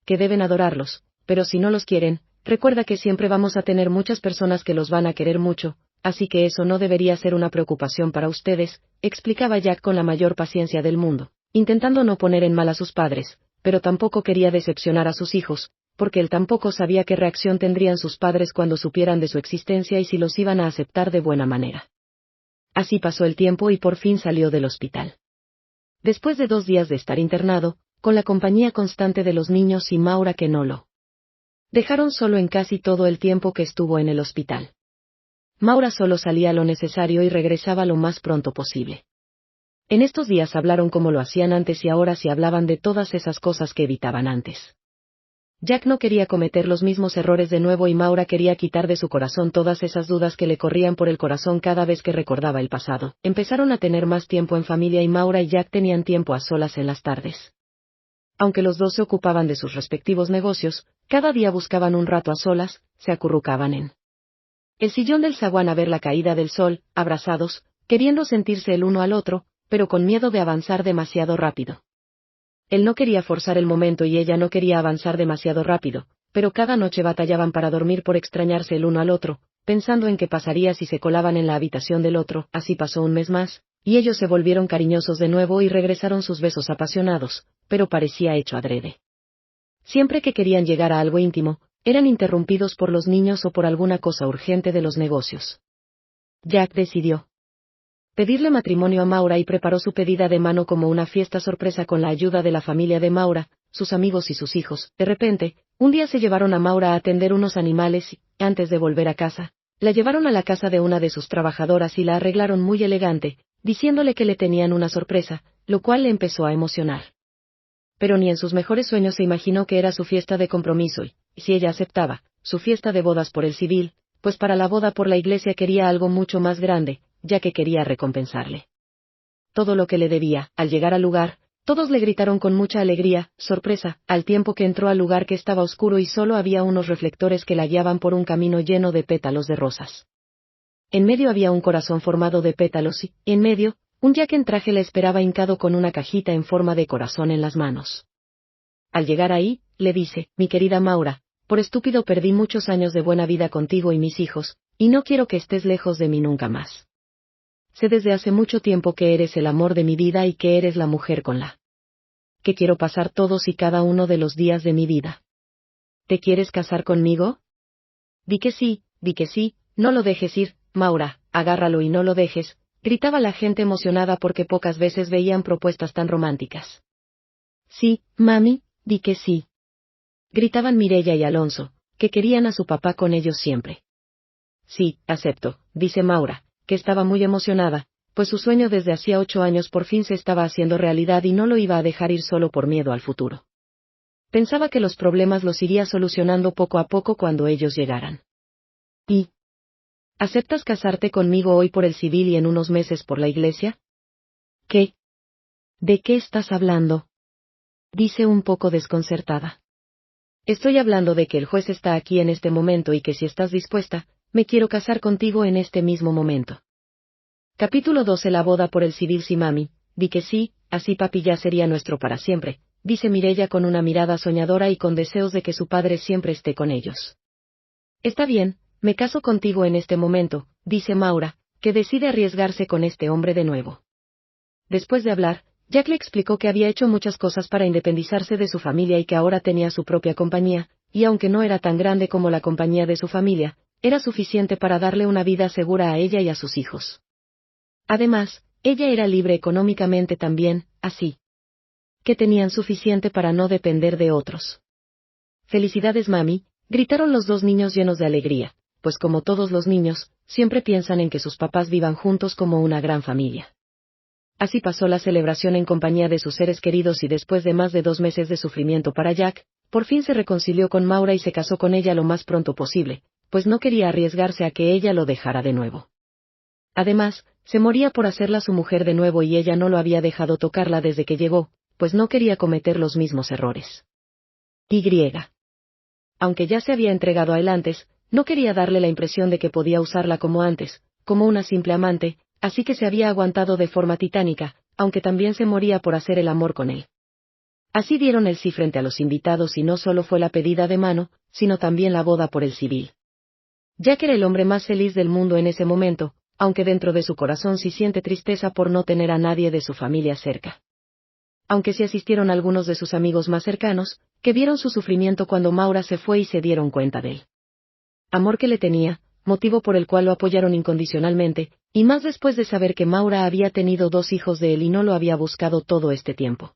[SPEAKER 1] que deben adorarlos, pero si no los quieren, recuerda que siempre vamos a tener muchas personas que los van a querer mucho, así que eso no debería ser una preocupación para ustedes, explicaba Jack con la mayor paciencia del mundo, intentando no poner en mal a sus padres, pero tampoco quería decepcionar a sus hijos, porque él tampoco sabía qué reacción tendrían sus padres cuando supieran de su existencia y si los iban a aceptar de buena manera. Así pasó el tiempo y por fin salió del hospital. Después de 2 días de estar internado, con la compañía constante de los niños y Maura que no lo dejaron solo en casi todo el tiempo que estuvo en el hospital. Maura solo salía lo necesario y regresaba lo más pronto posible. En estos días hablaron como lo hacían antes y ahora sí hablaban de todas esas cosas que evitaban antes. Jack no quería cometer los mismos errores de nuevo y Maura quería quitar de su corazón todas esas dudas que le corrían por el corazón cada vez que recordaba el pasado. Empezaron a tener más tiempo en familia y Maura y Jack tenían tiempo a solas en las tardes. Aunque los dos se ocupaban de sus respectivos negocios, cada día buscaban un rato a solas, se acurrucaban en el sillón del zaguán a ver la caída del sol, abrazados, queriendo sentirse el uno al otro, pero con miedo de avanzar demasiado rápido. Él no quería forzar el momento y ella no quería avanzar demasiado rápido, pero cada noche batallaban para dormir por extrañarse el uno al otro, pensando en qué pasaría si se colaban en la habitación del otro. Así pasó un mes más, y ellos se volvieron cariñosos de nuevo y regresaron sus besos apasionados, pero parecía hecho adrede. Siempre que querían llegar a algo íntimo, eran interrumpidos por los niños o por alguna cosa urgente de los negocios. Jack decidió pedirle matrimonio a Maura y preparó su pedida de mano como una fiesta sorpresa con la ayuda de la familia de Maura, sus amigos y sus hijos. De repente, un día se llevaron a Maura a atender unos animales y, antes de volver a casa, la llevaron a la casa de una de sus trabajadoras y la arreglaron muy elegante, diciéndole que le tenían una sorpresa, lo cual le empezó a emocionar. pero ni en sus mejores sueños se imaginó que era su fiesta de compromiso y, si ella aceptaba, su fiesta de bodas por el civil, pues para la boda por la iglesia quería algo mucho más grande, ya que quería recompensarle todo lo que le debía. Al llegar al lugar, todos le gritaron con mucha alegría, sorpresa, al tiempo que entró al lugar que estaba oscuro y solo había unos reflectores que la guiaban por un camino lleno de pétalos de rosas. En medio había un corazón formado de pétalos y, en medio, un Jack en traje le esperaba hincado con una cajita en forma de corazón en las manos. Al llegar ahí, le dice, mi querida Maura, por estúpido perdí muchos años de buena vida contigo y mis hijos, y no quiero que estés lejos de mí nunca más. Sé desde hace mucho tiempo que eres el amor de mi vida y que eres la mujer con la que quiero pasar todos y cada uno de los días de mi vida. ¿Te quieres casar conmigo? Di que sí, no lo dejes ir, Maura, agárralo y no lo dejes, gritaba la gente emocionada porque pocas veces veían propuestas tan románticas. Sí, mami, di que sí. Gritaban Mireya y Alonso, que querían a su papá con ellos siempre. Sí, acepto, dice Maura, que estaba muy emocionada, pues su sueño desde hacía 8 años por fin se estaba haciendo realidad y no lo iba a dejar ir solo por miedo al futuro. Pensaba que los problemas los iría solucionando poco a poco cuando ellos llegaran. ¿Y aceptas casarte conmigo hoy por el civil y en unos meses por la iglesia? ¿Qué? ¿De qué estás hablando? Dice un poco desconcertada. Estoy hablando de que el juez está aquí en este momento y que si estás dispuesta, me quiero casar contigo en este mismo momento. Capítulo 12. La boda por el civil. Sí, mami, di que sí, así papi ya sería nuestro para siempre, dice Mireya con una mirada soñadora y con deseos de que su padre siempre esté con ellos. Está bien, me caso contigo en este momento, dice Maura, que decide arriesgarse con este hombre de nuevo. Después de hablar, Jack le explicó que había hecho muchas cosas para independizarse de su familia y que ahora tenía su propia compañía, y aunque no era tan grande como la compañía de su familia, era suficiente para darle una vida segura a ella y a sus hijos. Además, ella era libre económicamente también, así que tenían suficiente para no depender de otros. Felicidades, mami, gritaron los dos niños llenos de alegría, pues como todos los niños, siempre piensan en que sus papás vivan juntos como una gran familia. Así pasó la celebración en compañía de sus seres queridos y después de más de 2 meses de sufrimiento para Jack, por fin se reconcilió con Maura y se casó con ella lo más pronto posible, pues no quería arriesgarse a que ella lo dejara de nuevo. Además, se moría por hacerla su mujer de nuevo y ella no lo había dejado tocarla desde que llegó, pues no quería cometer los mismos errores. Y. Aunque ya se había entregado a él antes, no quería darle la impresión de que podía usarla como antes, como una simple amante, así que se había aguantado de forma titánica, aunque también se moría por hacer el amor con él. Así dieron el sí frente a los invitados y no solo fue la pedida de mano, sino también la boda por el civil. Jack era el hombre más feliz del mundo en ese momento, aunque dentro de su corazón sí siente tristeza por no tener a nadie de su familia cerca. Aunque sí asistieron algunos de sus amigos más cercanos, que vieron su sufrimiento cuando Maura se fue y se dieron cuenta del amor que le tenía, motivo por el cual lo apoyaron incondicionalmente, y más después de saber que Maura había tenido 2 hijos de él y no lo había buscado todo este tiempo.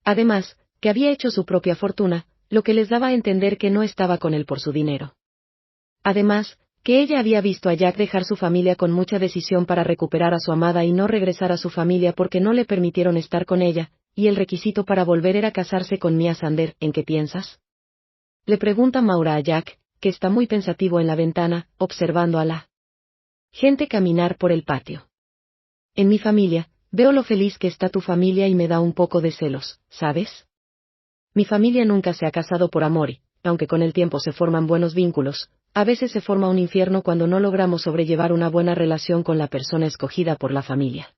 [SPEAKER 1] Además, que había hecho su propia fortuna, lo que les daba a entender que no estaba con él por su dinero. Además, que ella había visto a Jack dejar su familia con mucha decisión para recuperar a su amada y no regresar a su familia porque no le permitieron estar con ella, y el requisito para volver era casarse con Mia Sander. ¿En qué piensas? Le pregunta Maura a Jack, que está muy pensativo en la ventana, observando a la gente caminar por el patio. En mi familia, veo lo feliz que está tu familia y me da un poco de celos, ¿sabes? Mi familia nunca se ha casado por amor y, aunque con el tiempo se forman buenos vínculos, a veces se forma un infierno cuando no logramos sobrellevar una buena relación con la persona escogida por la familia.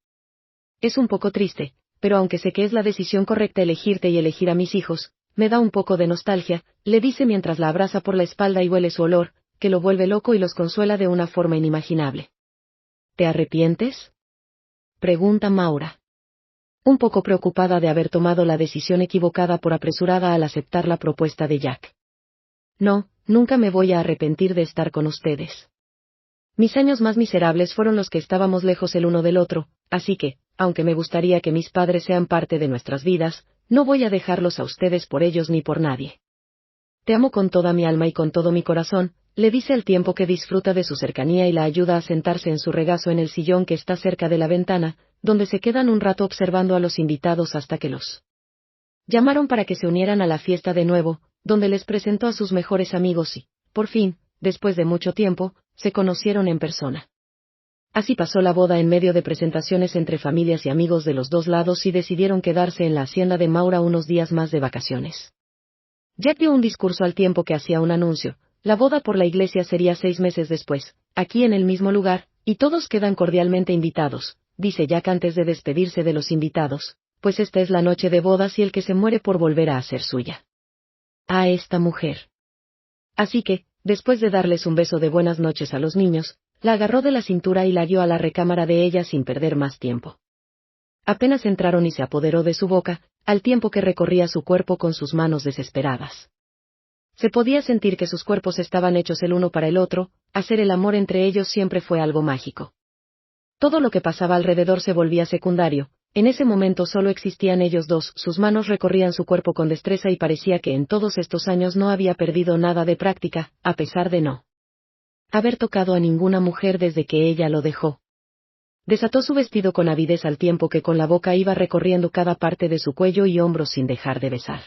[SPEAKER 1] Es un poco triste, pero aunque sé que es la decisión correcta elegirte y elegir a mis hijos, me da un poco de nostalgia, le dice mientras la abraza por la espalda y huele su olor, que lo vuelve loco y los consuela de una forma inimaginable. ¿Te arrepientes? Pregunta Maura. Un poco preocupada de haber tomado la decisión equivocada por apresurada al aceptar la propuesta de Jack. No, nunca me voy a arrepentir de estar con ustedes. Mis años más miserables fueron los que estábamos lejos el uno del otro, así que, aunque me gustaría que mis padres sean parte de nuestras vidas, no voy a dejarlos a ustedes por ellos ni por nadie. Te amo con toda mi alma y con todo mi corazón, le dice al tiempo que disfruta de su cercanía y la ayuda a sentarse en su regazo en el sillón que está cerca de la ventana, donde se quedan un rato observando a los invitados hasta que los Llamaron para que se unieran a la fiesta de nuevo, donde les presentó a sus mejores amigos y, por fin, después de mucho tiempo, se conocieron en persona. Así pasó la boda en medio de presentaciones entre familias y amigos de los dos lados y decidieron quedarse en la hacienda de Maura unos días más de vacaciones. Jack dio un discurso al tiempo que hacía un anuncio. La boda por la iglesia sería 6 meses después, aquí en el mismo lugar, y todos quedan cordialmente invitados, dice Jack antes de despedirse de los invitados, pues esta es la noche de bodas y el que se muere por volver a ser suya. A esta mujer. Así que, después de darles un beso de buenas noches a los niños, la agarró de la cintura y la guió a la recámara de ella sin perder más tiempo. Apenas entraron y se apoderó de su boca, al tiempo que recorría su cuerpo con sus manos desesperadas. Se podía sentir que sus cuerpos estaban hechos el uno para el otro, hacer el amor entre ellos siempre fue algo mágico. Todo lo que pasaba alrededor se volvía secundario, en ese momento solo existían ellos dos, sus manos recorrían su cuerpo con destreza y parecía que en todos estos años no había perdido nada de práctica, a pesar de no haber tocado a ninguna mujer desde que ella lo dejó. Desató su vestido con avidez al tiempo que con la boca iba recorriendo cada parte de su cuello y hombros sin dejar de besar.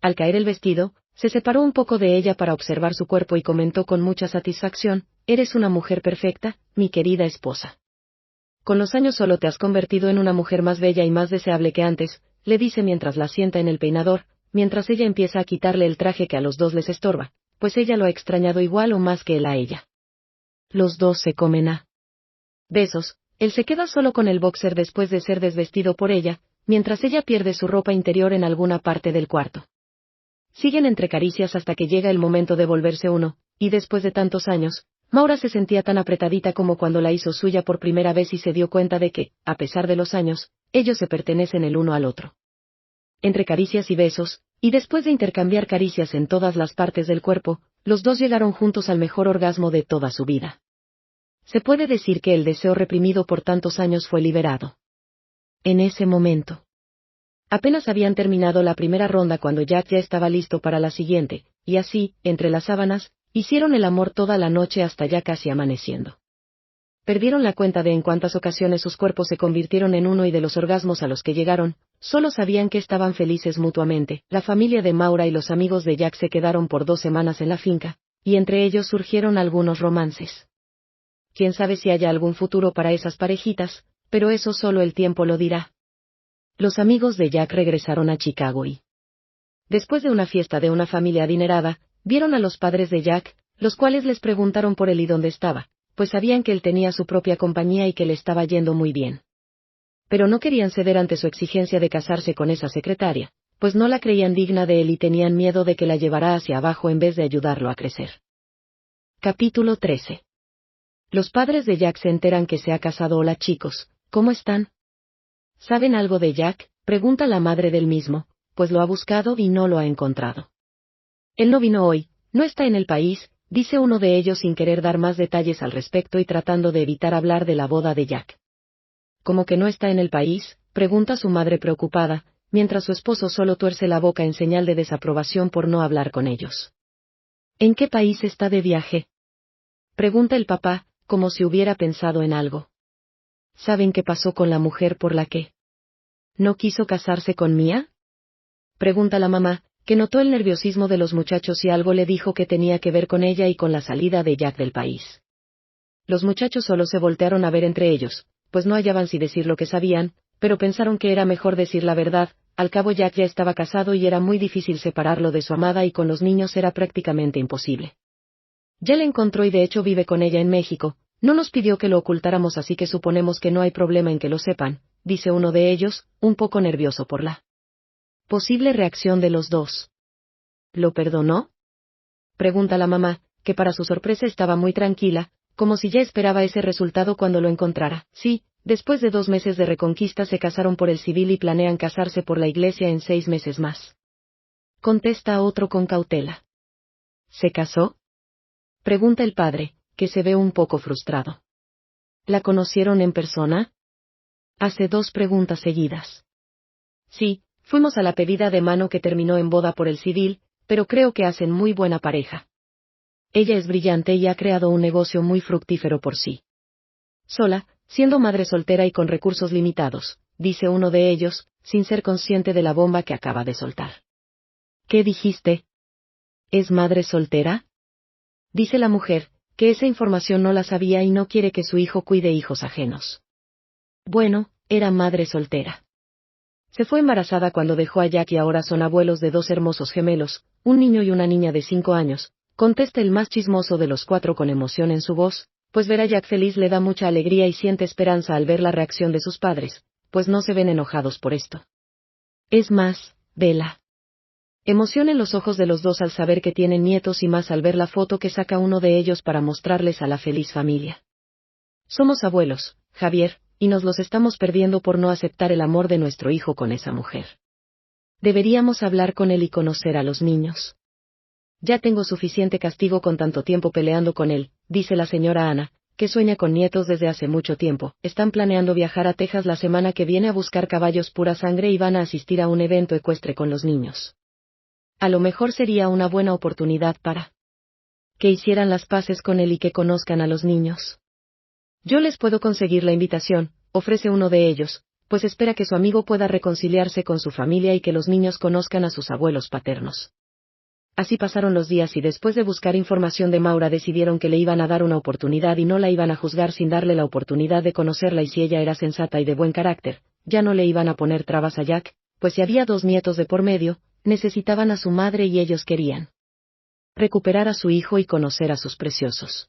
[SPEAKER 1] Al caer el vestido, se separó un poco de ella para observar su cuerpo y comentó con mucha satisfacción: «Eres una mujer perfecta, mi querida esposa. Con los años solo te has convertido en una mujer más bella y más deseable que antes», le dice mientras la sienta en el peinador, mientras ella empieza a quitarle el traje que a los dos les estorba, pues ella lo ha extrañado igual o más que él a ella. Los dos se comen a besos, él se queda solo con el boxer después de ser desvestido por ella, mientras ella pierde su ropa interior en alguna parte del cuarto. Siguen entre caricias hasta que llega el momento de volverse uno, y después de tantos años, Maura se sentía tan apretadita como cuando la hizo suya por primera vez y se dio cuenta de que, a pesar de los años, ellos se pertenecen el uno al otro. Entre caricias y besos, y después de intercambiar caricias en todas las partes del cuerpo, los dos llegaron juntos al mejor orgasmo de toda su vida. Se puede decir que el deseo reprimido por tantos años fue liberado. En ese momento. Apenas habían terminado la primera ronda cuando Jack ya estaba listo para la siguiente, y así, entre las sábanas, hicieron el amor toda la noche hasta ya casi amaneciendo. Perdieron la cuenta de en cuántas ocasiones sus cuerpos se convirtieron en uno y de los orgasmos a los que llegaron, solo sabían que estaban felices mutuamente. La familia de Maura y los amigos de Jack se quedaron por 2 semanas en la finca, y entre ellos surgieron algunos romances. Quién sabe si haya algún futuro para esas parejitas, pero eso solo el tiempo lo dirá. Los amigos de Jack regresaron a Chicago y, después de una fiesta de una familia adinerada, vieron a los padres de Jack, los cuales les preguntaron por él y dónde estaba, pues sabían que él tenía su propia compañía y que le estaba yendo muy bien. Pero no querían ceder ante su exigencia de casarse con esa secretaria, pues no la creían digna de él y tenían miedo de que la llevara hacia abajo en vez de ayudarlo a crecer. Capítulo 13. Los padres de Jack se enteran que se ha casado. «Hola chicos, ¿cómo están? ¿Saben algo de Jack?», pregunta la madre del mismo, pues lo ha buscado y no lo ha encontrado. «Él no vino hoy, no está en el país», dice uno de ellos sin querer dar más detalles al respecto y tratando de evitar hablar de la boda de Jack. «¿Cómo que no está en el país?», pregunta su madre preocupada, mientras su esposo solo tuerce la boca en señal de desaprobación por no hablar con ellos. «¿En qué país está de viaje?», pregunta el papá, como si hubiera pensado en algo. «¿Saben qué pasó con la mujer por la que no quiso casarse con Mia?», pregunta la mamá, que notó el nerviosismo de los muchachos y algo le dijo que tenía que ver con ella y con la salida de Jack del país. Los muchachos solo se voltearon a ver entre ellos, pues no hallaban si decir lo que sabían, pero pensaron que era mejor decir la verdad. Al cabo Jack ya estaba casado y era muy difícil separarlo de su amada y con los niños era prácticamente imposible. Ya la encontró y de hecho vive con ella en México. «No nos pidió que lo ocultáramos, así que suponemos que no hay problema en que lo sepan», dice uno de ellos, un poco nervioso por la posible reacción de los dos. «¿Lo perdonó?», pregunta la mamá, que para su sorpresa estaba muy tranquila, como si ya esperaba ese resultado cuando lo encontrara. «Sí, después de 2 meses de reconquista se casaron por el civil y planean casarse por la iglesia en 6 meses más», contesta otro con cautela. «¿Se casó?», pregunta el padre, que se ve un poco frustrado. «¿La conocieron en persona?», hace 2 preguntas seguidas. «Sí, fuimos a la pedida de mano que terminó en boda por el civil, pero creo que hacen muy buena pareja. Ella es brillante y ha creado un negocio muy fructífero por sí sola, siendo madre soltera y con recursos limitados», dice uno de ellos, sin ser consciente de la bomba que acaba de soltar. ¿Qué dijiste? ¿Es madre soltera? Dice la mujer, que esa información no la sabía y no quiere que su hijo cuide hijos ajenos. Bueno, era madre soltera. Se fue embarazada cuando dejó a Jack y ahora son abuelos de 2 hermosos gemelos, un niño y una niña de 5 años, contesta el más chismoso de los 4 con emoción en su voz, pues ver a Jack feliz le da mucha alegría y siente esperanza al ver la reacción de sus padres, pues no se ven enojados por esto. Es más, vela. Emoción en los ojos de los dos al saber que tienen nietos y más al ver la foto que saca uno de ellos para mostrarles a la feliz familia. Somos abuelos, Javier, y nos los estamos perdiendo por no aceptar el amor de nuestro hijo con esa mujer. Deberíamos hablar con él y conocer a los niños. Ya tengo suficiente castigo con tanto tiempo peleando con él, dice la señora Ana, que sueña con nietos desde hace mucho tiempo. Están planeando viajar a Texas la semana que viene a buscar caballos pura sangre y van a asistir a un evento ecuestre con los niños. A lo mejor sería una buena oportunidad para que hicieran las paces con él y que conozcan a los niños. Yo les puedo conseguir la invitación, ofrece uno de ellos, pues espera que su amigo pueda reconciliarse con su familia y que los niños conozcan a sus abuelos paternos. Así pasaron los días y después de buscar información de Maura decidieron que le iban a dar una oportunidad y no la iban a juzgar sin darle la oportunidad de conocerla, y si ella era sensata y de buen carácter, ya no le iban a poner trabas a Jack, pues si había 2 nietos de por medio, necesitaban a su madre y ellos querían recuperar a su hijo y conocer a sus preciosos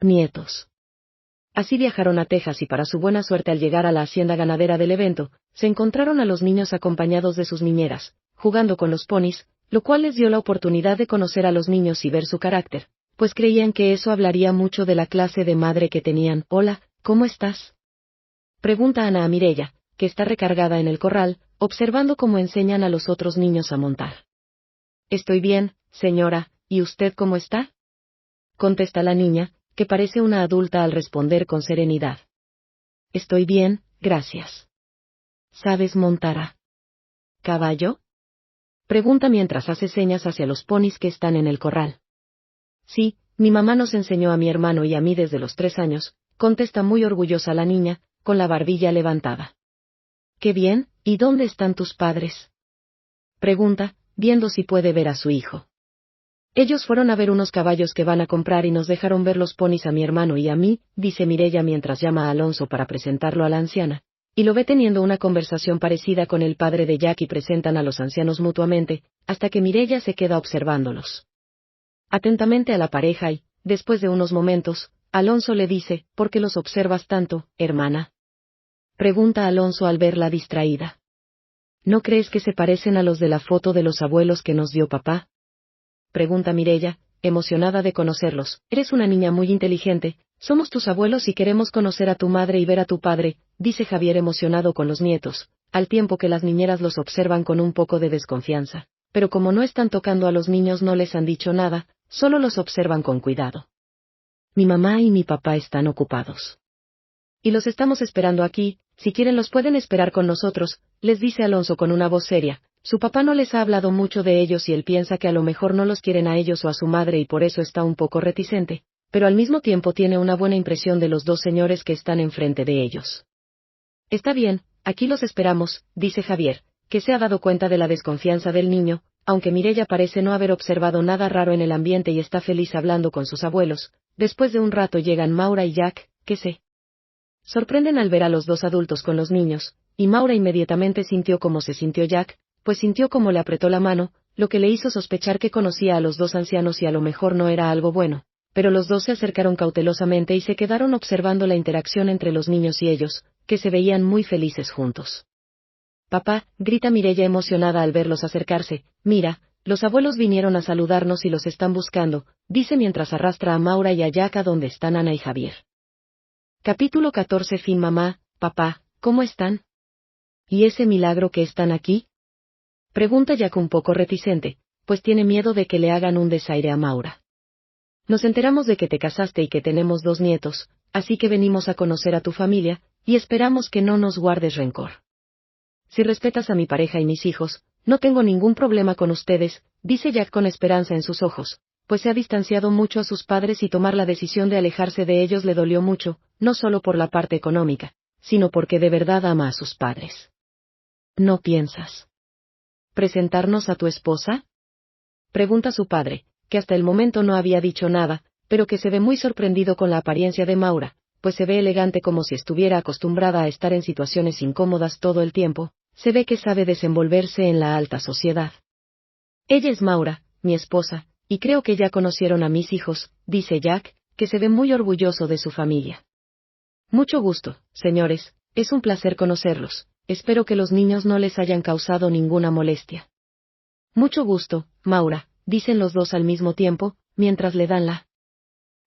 [SPEAKER 1] nietos. Así viajaron a Texas y para su buena suerte al llegar a la hacienda ganadera del evento, se encontraron a los niños acompañados de sus niñeras, jugando con los ponis, lo cual les dio la oportunidad de conocer a los niños y ver su carácter, pues creían que eso hablaría mucho de la clase de madre que tenían. Hola, ¿cómo estás? Pregunta Ana a Mireya, que está recargada en el corral, observando cómo enseñan a los otros niños a montar. Estoy bien, señora, ¿y usted cómo está? Contesta la niña, que parece una adulta al responder con serenidad. Estoy bien, gracias. ¿Sabes montar a caballo? Pregunta mientras hace señas hacia los ponis que están en el corral. Sí, mi mamá nos enseñó a mi hermano y a mí desde los 3 años, contesta muy orgullosa la niña, con la barbilla levantada. Qué bien, ¿y dónde están tus padres? Pregunta, viendo si puede ver a su hijo. Ellos fueron a ver unos caballos que van a comprar y nos dejaron ver los ponis a mi hermano y a mí, dice Mireya mientras llama a Alonso para presentarlo a la anciana, y lo ve teniendo una conversación parecida con el padre de Jack y presentan a los ancianos mutuamente, hasta que Mireya se queda observándolos atentamente a la pareja y, después de unos momentos, Alonso le dice, ¿por qué los observas tanto, hermana? Pregunta Alonso al verla distraída. ¿No crees que se parecen a los de la foto de los abuelos que nos dio papá? Pregunta Mireya, emocionada de conocerlos. Eres una niña muy inteligente, somos tus abuelos y queremos conocer a tu madre y ver a tu padre, dice Javier emocionado con los nietos, al tiempo que las niñeras los observan con un poco de desconfianza. Pero como no están tocando a los niños no les han dicho nada, solo los observan con cuidado. Mi mamá y mi papá están ocupados. Y los estamos esperando aquí, si quieren los pueden esperar con nosotros, les dice Alonso con una voz seria. Su papá no les ha hablado mucho de ellos y él piensa que a lo mejor no los quieren a ellos o a su madre y por eso está un poco reticente, pero al mismo tiempo tiene una buena impresión de los 2 señores que están enfrente de ellos. Está bien, aquí los esperamos, dice Javier, que se ha dado cuenta de la desconfianza del niño, aunque Mireya parece no haber observado nada raro en el ambiente y está feliz hablando con sus abuelos. Después de un rato llegan Maura y Jack, que se sorprenden al ver a los 2 adultos con los niños, y Maura inmediatamente sintió como se sintió Jack, pues sintió como le apretó la mano, lo que le hizo sospechar que conocía a los 2 ancianos y a lo mejor no era algo bueno, pero los 2 se acercaron cautelosamente y se quedaron observando la interacción entre los niños y ellos, que se veían muy felices juntos. Papá, grita Mireya emocionada al verlos acercarse, mira, los abuelos vinieron a saludarnos y los están buscando, dice mientras arrastra a Maura y a Jack a donde están Ana y Javier. Capítulo 14. Fin. Mamá, papá, ¿cómo están? ¿Y ese milagro que están aquí? Pregunta Jack un poco reticente, pues tiene miedo de que le hagan un desaire a Maura. Nos enteramos de que te casaste y que tenemos 2 nietos, así que venimos a conocer a tu familia, y esperamos que no nos guardes rencor. Si respetas a mi pareja y mis hijos, no tengo ningún problema con ustedes, dice Jack con esperanza en sus ojos, pues se ha distanciado mucho a sus padres y tomar la decisión de alejarse de ellos le dolió mucho, no solo por la parte económica, sino porque de verdad ama a sus padres. ¿No piensas presentarnos a tu esposa?, pregunta su padre, que hasta el momento no había dicho nada, pero que se ve muy sorprendido con la apariencia de Maura, pues se ve elegante como si estuviera acostumbrada a estar en situaciones incómodas todo el tiempo, se ve que sabe desenvolverse en la alta sociedad. Ella es Maura, mi esposa, y creo que ya conocieron a mis hijos, dice Jack, que se ve muy orgulloso de su familia. Mucho gusto, señores, es un placer conocerlos, espero que los niños no les hayan causado ninguna molestia. Mucho gusto, Maura, dicen los dos al mismo tiempo, mientras le dan la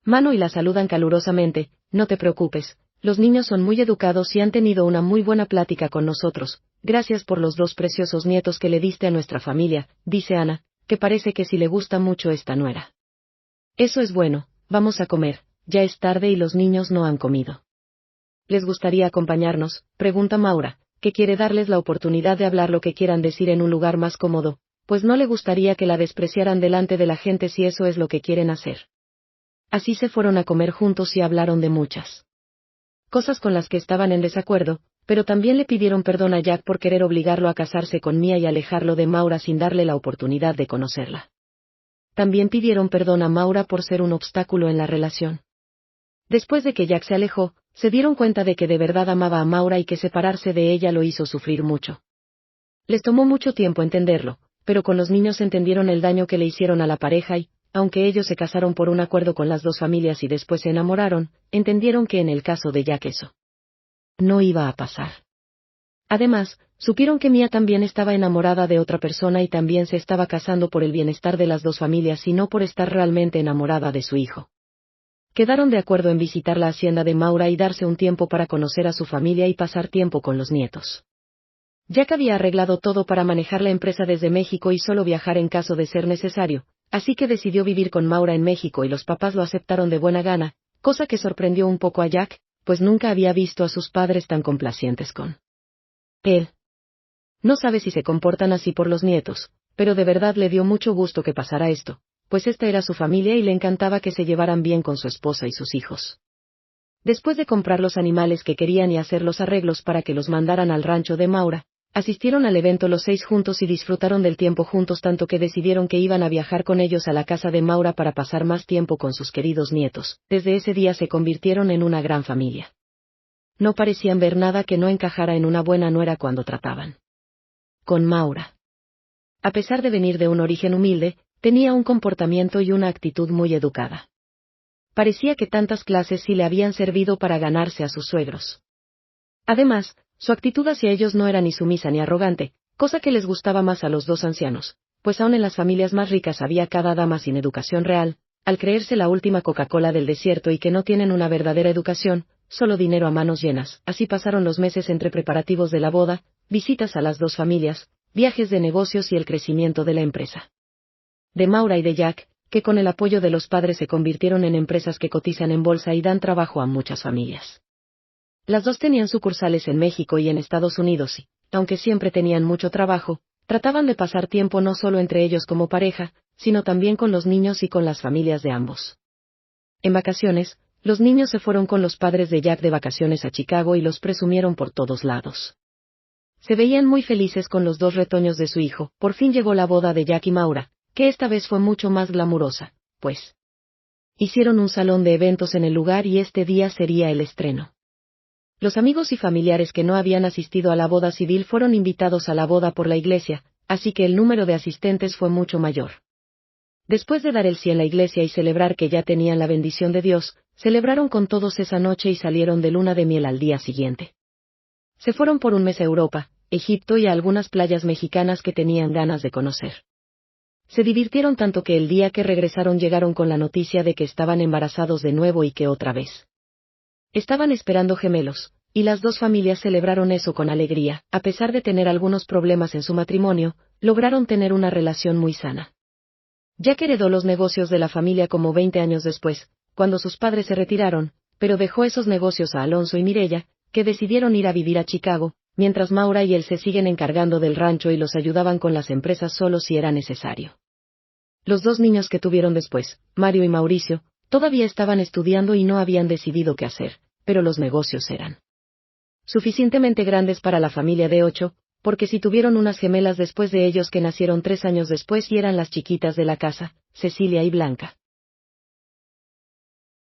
[SPEAKER 1] mano y la saludan calurosamente. No te preocupes, los niños son muy educados y han tenido una muy buena plática con nosotros. Gracias por los 2 preciosos nietos que le diste a nuestra familia, dice Ana, que parece que sí le gusta mucho esta nuera. Eso es bueno, vamos a comer, ya es tarde y los niños no han comido. ¿Les gustaría acompañarnos?, pregunta Maura, que quiere darles la oportunidad de hablar lo que quieran decir en un lugar más cómodo, pues no le gustaría que la despreciaran delante de la gente si eso es lo que quieren hacer. Así se fueron a comer juntos y hablaron de muchas cosas con las que estaban en desacuerdo, pero también le pidieron perdón a Jack por querer obligarlo a casarse con Mia y alejarlo de Maura sin darle la oportunidad de conocerla. También pidieron perdón a Maura por ser un obstáculo en la relación. Después de que Jack se alejó, se dieron cuenta de que de verdad amaba a Maura y que separarse de ella lo hizo sufrir mucho. Les tomó mucho tiempo entenderlo, pero con los niños entendieron el daño que le hicieron a la pareja y, aunque ellos se casaron por un acuerdo con las 2 familias y después se enamoraron, entendieron que en el caso de Jack eso no iba a pasar. Además, supieron que Mia también estaba enamorada de otra persona y también se estaba casando por el bienestar de las 2 familias y no por estar realmente enamorada de su hijo. Quedaron de acuerdo en visitar la hacienda de Maura y darse un tiempo para conocer a su familia y pasar tiempo con los nietos. Jack había arreglado todo para manejar la empresa desde México y solo viajar en caso de ser necesario, así que decidió vivir con Maura en México y los papás lo aceptaron de buena gana, cosa que sorprendió un poco a Jack, pues nunca había visto a sus padres tan complacientes con él. No sabe si se comportan así por los nietos, pero de verdad le dio mucho gusto que pasara esto, pues esta era su familia y le encantaba que se llevaran bien con su esposa y sus hijos. Después de comprar los animales que querían y hacer los arreglos para que los mandaran al rancho de Maura, asistieron al evento los 6 juntos y disfrutaron del tiempo juntos tanto que decidieron que iban a viajar con ellos a la casa de Maura para pasar más tiempo con sus queridos nietos. Desde ese día se convirtieron en una gran familia. No parecían ver nada que no encajara en una buena nuera cuando trataban con Maura. A pesar de venir de un origen humilde, tenía un comportamiento y una actitud muy educada. Parecía que tantas clases sí le habían servido para ganarse a sus suegros. Además, su actitud hacia ellos no era ni sumisa ni arrogante, cosa que les gustaba más a los 2 ancianos, pues aún en las familias más ricas había cada dama sin educación real, al creerse la última Coca-Cola del desierto y que no tienen una verdadera educación, solo dinero a manos llenas. Así pasaron los meses entre preparativos de la boda, visitas a las 2 familias, viajes de negocios y el crecimiento de la empresa de Maura y de Jack, que con el apoyo de los padres se convirtieron en empresas que cotizan en bolsa y dan trabajo a muchas familias. Las 2 tenían sucursales en México y en Estados Unidos y, aunque siempre tenían mucho trabajo, trataban de pasar tiempo no solo entre ellos como pareja, sino también con los niños y con las familias de ambos. En vacaciones, los niños se fueron con los padres de Jack de vacaciones a Chicago y los presumieron por todos lados. Se veían muy felices con los 2 retoños de su hijo. Por fin llegó la boda de Jack y Maura, que esta vez fue mucho más glamurosa, pues hicieron un salón de eventos en el lugar y este día sería el estreno. Los amigos y familiares que no habían asistido a la boda civil fueron invitados a la boda por la iglesia, así que el número de asistentes fue mucho mayor. Después de dar el sí en la iglesia y celebrar que ya tenían la bendición de Dios, celebraron con todos esa noche y salieron de luna de miel al día siguiente. Se fueron por un mes a Europa, Egipto y a algunas playas mexicanas que tenían ganas de conocer. Se divirtieron tanto que el día que regresaron llegaron con la noticia de que estaban embarazados de nuevo y que otra vez estaban esperando gemelos, y las 2 familias celebraron eso con alegría. A pesar de tener algunos problemas en su matrimonio, lograron tener una relación muy sana. Jack heredó los negocios de la familia como 20 años después, cuando sus padres se retiraron, pero dejó esos negocios a Alonso y Mireya, que decidieron ir a vivir a Chicago, mientras Maura y él se siguen encargando del rancho y los ayudaban con las empresas solo si era necesario. Los 2 niños que tuvieron después, Mario y Mauricio, todavía estaban estudiando y no habían decidido qué hacer, pero los negocios eran suficientemente grandes para la familia de 8, porque si tuvieron unas gemelas después de ellos que nacieron 3 años después y eran las chiquitas de la casa, Cecilia y Blanca.